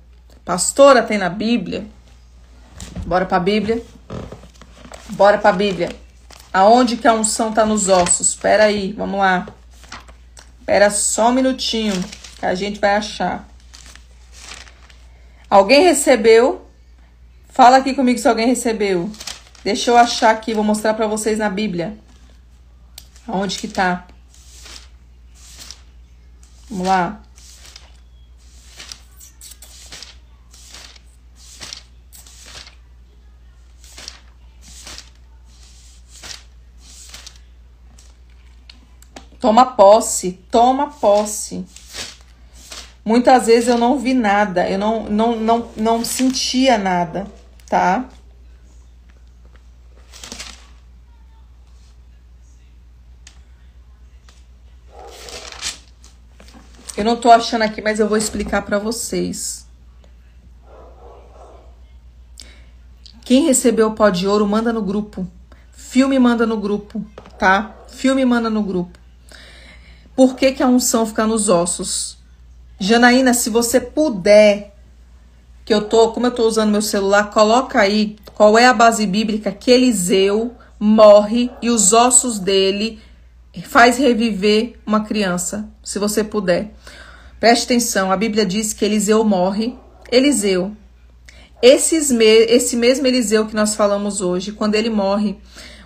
Pastora, tem na Bíblia? Bora pra Bíblia? Bora pra Bíblia. Aonde que a unção tá nos ossos? Espera aí, vamos lá. Espera só um minutinho que a gente vai achar. Alguém recebeu? Fala aqui comigo se alguém recebeu. Deixa eu achar aqui, vou mostrar para vocês na Bíblia. Aonde que tá? Vamos lá. Toma posse, toma posse. Muitas vezes eu não vi nada, eu não sentia nada, tá? Eu não tô achando aqui, mas eu vou explicar pra vocês. Quem recebeu o pó de ouro, manda no grupo. Filme manda no grupo, tá? Filme manda no grupo. Por que que a unção fica nos ossos? Janaína, se você puder, como eu tô usando meu celular, coloca aí qual é a base bíblica que Eliseu morre e os ossos dele faz reviver uma criança, se você puder. Preste atenção, a Bíblia diz que Eliseu morre. Eliseu, esse mesmo Eliseu que nós falamos hoje, quando ele morre,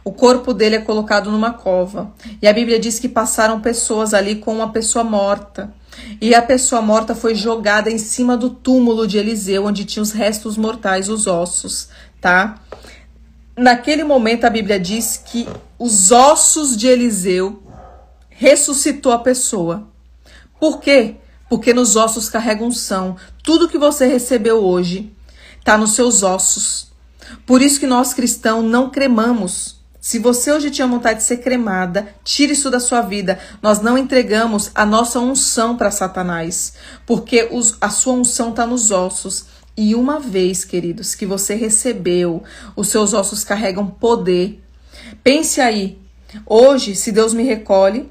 o corpo dele é colocado numa cova. E a Bíblia diz que passaram pessoas ali com uma pessoa morta. E a pessoa morta foi jogada em cima do túmulo de Eliseu, onde tinha os restos mortais, os ossos, tá? Naquele momento a Bíblia diz que os ossos de Eliseu ressuscitou a pessoa. Por quê? Porque nos ossos carrega unção. Tudo que você recebeu hoje está nos seus ossos. Por isso que nós cristãos não cremamos. Se você hoje tinha vontade de ser cremada, tire isso da sua vida. Nós não entregamos a nossa unção para Satanás, porque a sua unção está nos ossos. E uma vez, queridos, que você recebeu, os seus ossos carregam poder. Pense aí, hoje, se Deus me recolhe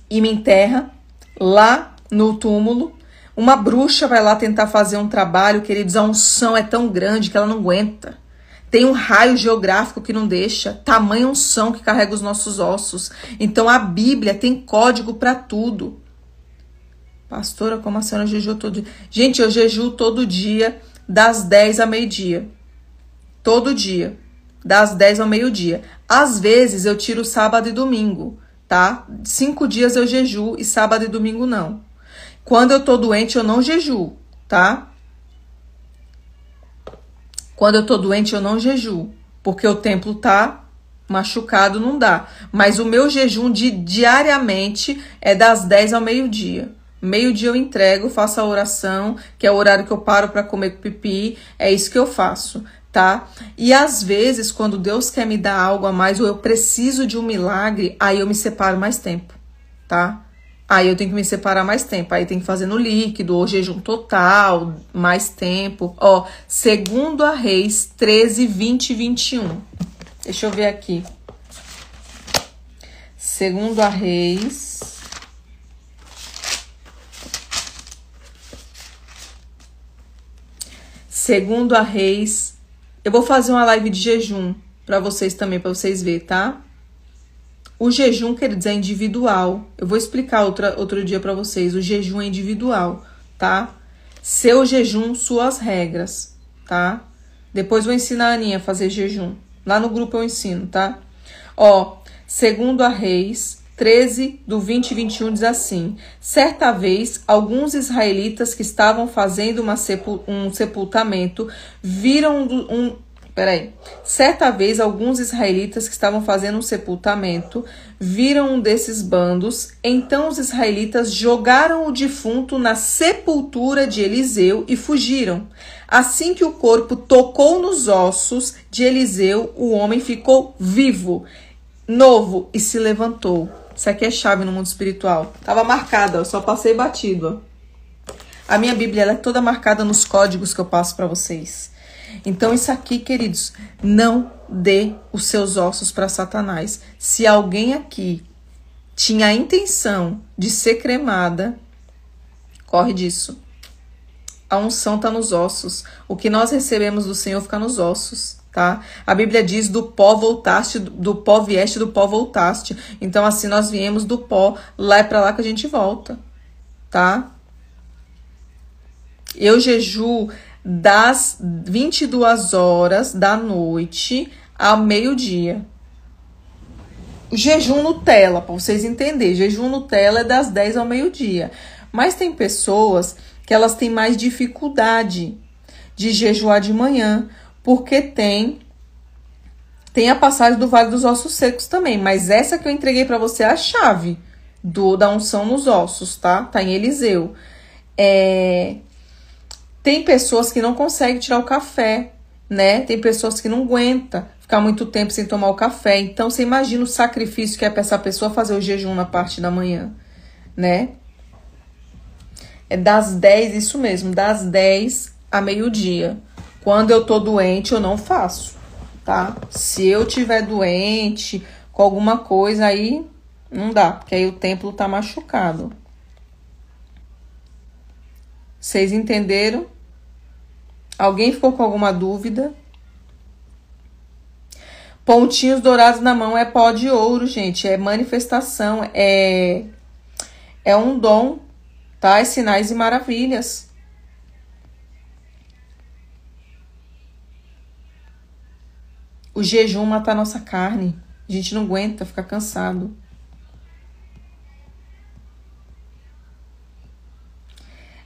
e me enterra lá no túmulo, uma bruxa vai lá tentar fazer um trabalho, queridos, a unção é tão grande que ela não aguenta. Tem um raio geográfico que não deixa, tamanha unção que carrega os nossos ossos. Então a Bíblia tem código para tudo. Pastora, como a senhora jejua todo dia? Gente, eu jejuo todo dia, das 10 ao meio-dia. Todo dia, das 10 ao meio-dia. Às vezes eu tiro sábado e domingo, tá? 5 dias eu jejuo e sábado e domingo não. Quando eu tô doente eu não jejuo, tá? Quando eu tô doente, eu não jejuo, porque o templo tá machucado, não dá. Mas o meu jejum diariamente é das 10 ao meio-dia. Meio-dia eu entrego, faço a oração, que é o horário que eu paro para comer pipi, é isso que eu faço, tá? E às vezes, quando Deus quer me dar algo a mais, ou eu preciso de um milagre, aí eu me separo mais tempo, tá? Aí eu tenho que me separar mais tempo, aí tem que fazer no líquido, ou jejum total, mais tempo. Ó, 2 Reis 13, 20 e 21. Deixa eu ver aqui. 2 Reis. Segunda Reis. Eu vou fazer uma live de jejum para vocês também, para vocês verem, tá? O jejum, queridos, é individual. Eu vou explicar outro dia para vocês. O jejum é individual, tá? Seu jejum, suas regras, tá? Depois vou ensinar a Aninha a fazer jejum. Lá no grupo eu ensino, tá? Ó, 2 Reis 13, do 20 e 21 diz assim: certa vez, alguns israelitas que estavam fazendo um sepultamento viram Certa vez, alguns israelitas que estavam fazendo um sepultamento viram um desses bandos. Então os israelitas jogaram o defunto na sepultura de Eliseu e fugiram. Assim que o corpo tocou nos ossos de Eliseu, o homem ficou vivo, novo e se levantou. Isso aqui é chave no mundo espiritual. Estava marcada, eu só passei batido. A minha Bíblia ela é toda marcada nos códigos que eu passo para vocês. Então isso aqui, queridos, não dê os seus ossos para Satanás. Se alguém aqui tinha a intenção de ser cremada, corre disso. A unção está nos ossos. O que nós recebemos do Senhor fica nos ossos, tá? A Bíblia diz: do pó voltaste, do pó vieste, do pó voltaste. Então, assim, nós viemos do pó, lá é pra lá que a gente volta, tá? Eu jejuo das 22 horas da noite ao meio-dia. Jejum Nutella, para vocês entenderem. Jejum Nutella é das 10 ao meio-dia. Mas tem pessoas que elas têm mais dificuldade de jejuar de manhã, porque tem a passagem do Vale dos Ossos Secos também. Mas essa que eu entreguei para você é a chave da unção nos ossos, tá? Tá em Eliseu. Tem pessoas que não conseguem tirar o café, né? Tem pessoas que não aguentam ficar muito tempo sem tomar o café. Então, você imagina o sacrifício que é para essa pessoa fazer o jejum na parte da manhã, né? É das 10, isso mesmo, das 10 a meio-dia. Quando eu tô doente, eu não faço, tá? Se eu tiver doente com alguma coisa, aí não dá, porque aí o templo tá machucado. Vocês entenderam? Alguém ficou com alguma dúvida? Pontinhos dourados na mão é pó de ouro, gente. É manifestação, é um dom, tá? É sinais e maravilhas. O jejum mata a nossa carne. A gente não aguenta, fica cansado.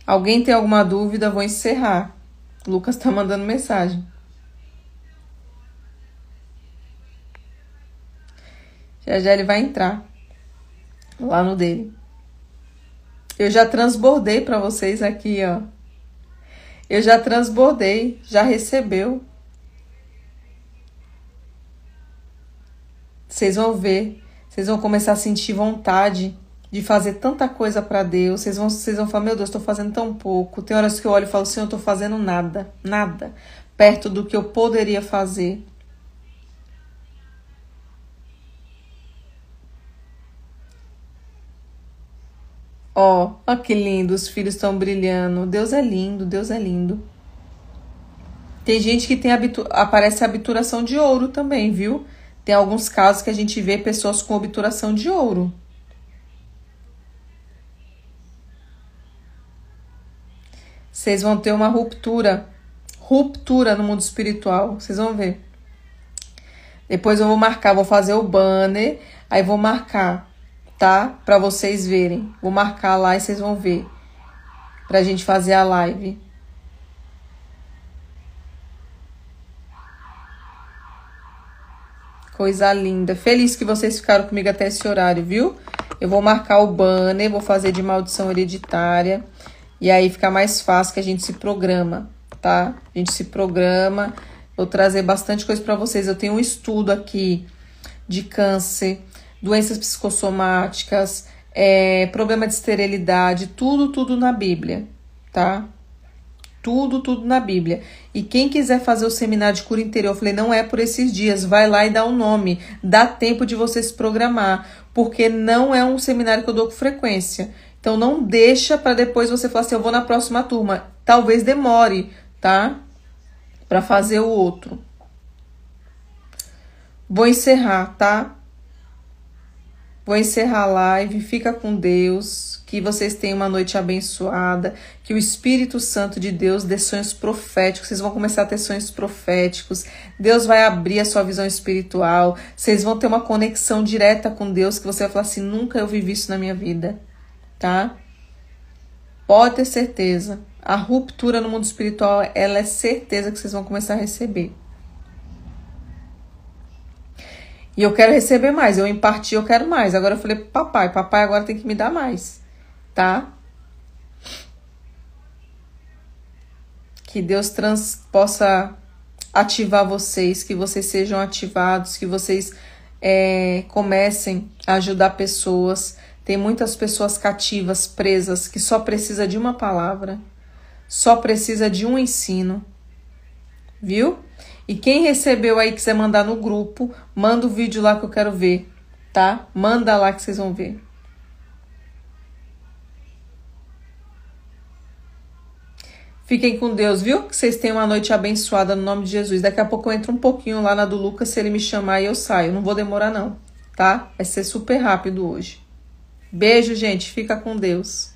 Alguém tem alguma dúvida? Vou encerrar. O Lucas tá mandando mensagem. Já ele vai entrar lá no dele. Eu já transbordei para vocês aqui, ó. Eu já transbordei, já recebeu. Vocês vão ver, vocês vão começar a sentir vontade de fazer tanta coisa para Deus. Vocês vão falar: meu Deus, estou fazendo tão pouco. Tem horas que eu olho e falo: Senhor, eu estou fazendo nada, perto do que eu poderia fazer. Ó, que lindo, os filhos estão brilhando. Deus é lindo, Deus é lindo. Tem gente que aparece a obturação de ouro também, viu? Tem alguns casos que a gente vê pessoas com obturação de ouro. Vocês vão ter uma ruptura no mundo espiritual. Vocês vão ver. Depois eu vou marcar, vou fazer o banner, aí vou marcar, tá? Pra vocês verem. Vou marcar lá e vocês vão ver. Pra gente fazer a live. Coisa linda. Feliz que vocês ficaram comigo até esse horário, viu? Eu vou marcar o banner, vou fazer de maldição hereditária. E aí fica mais fácil, que a gente se programa, tá? A gente se programa. Vou trazer bastante coisa pra vocês. Eu tenho um estudo aqui de câncer, doenças psicossomáticas, problema de esterilidade, tudo na Bíblia, tá? Tudo na Bíblia. E quem quiser fazer o seminário de cura interior, eu falei: não é por esses dias, vai lá e dá um nome. Dá tempo de você se programar, porque não é um seminário que eu dou com frequência. Então não deixa para depois você falar assim: eu vou na próxima turma. Talvez demore, tá? Para fazer o outro. Vou encerrar, tá? Vou encerrar a live. Fica com Deus. Que vocês tenham uma noite abençoada. Que o Espírito Santo de Deus dê sonhos proféticos. Vocês vão começar a ter sonhos proféticos. Deus vai abrir a sua visão espiritual. Vocês vão ter uma conexão direta com Deus, que você vai falar assim: nunca eu vivi isso na minha vida. Tá? Pode ter certeza. A ruptura no mundo espiritual, ela é certeza que vocês vão começar a receber. E eu quero receber mais. Eu imparti, eu quero mais. Agora eu falei: papai agora tem que me dar mais. Tá? Que Deus possa ativar vocês, que vocês sejam ativados, que vocês comecem a ajudar pessoas. Tem muitas pessoas cativas, presas, que só precisa de uma palavra, só precisa de um ensino, viu? E quem recebeu aí, quiser mandar no grupo, manda o vídeo lá que eu quero ver, tá? Manda lá que vocês vão ver. Fique Fiquem com Deus, viu? Que vocês tenham uma noite abençoada no nome de Jesus. Daqui a pouco eu entro um pouquinho lá na do Lucas, se ele me chamar e eu saio. Não vou demorar não, tá? Vai ser super rápido hoje. Beijo, gente. Fica com Deus.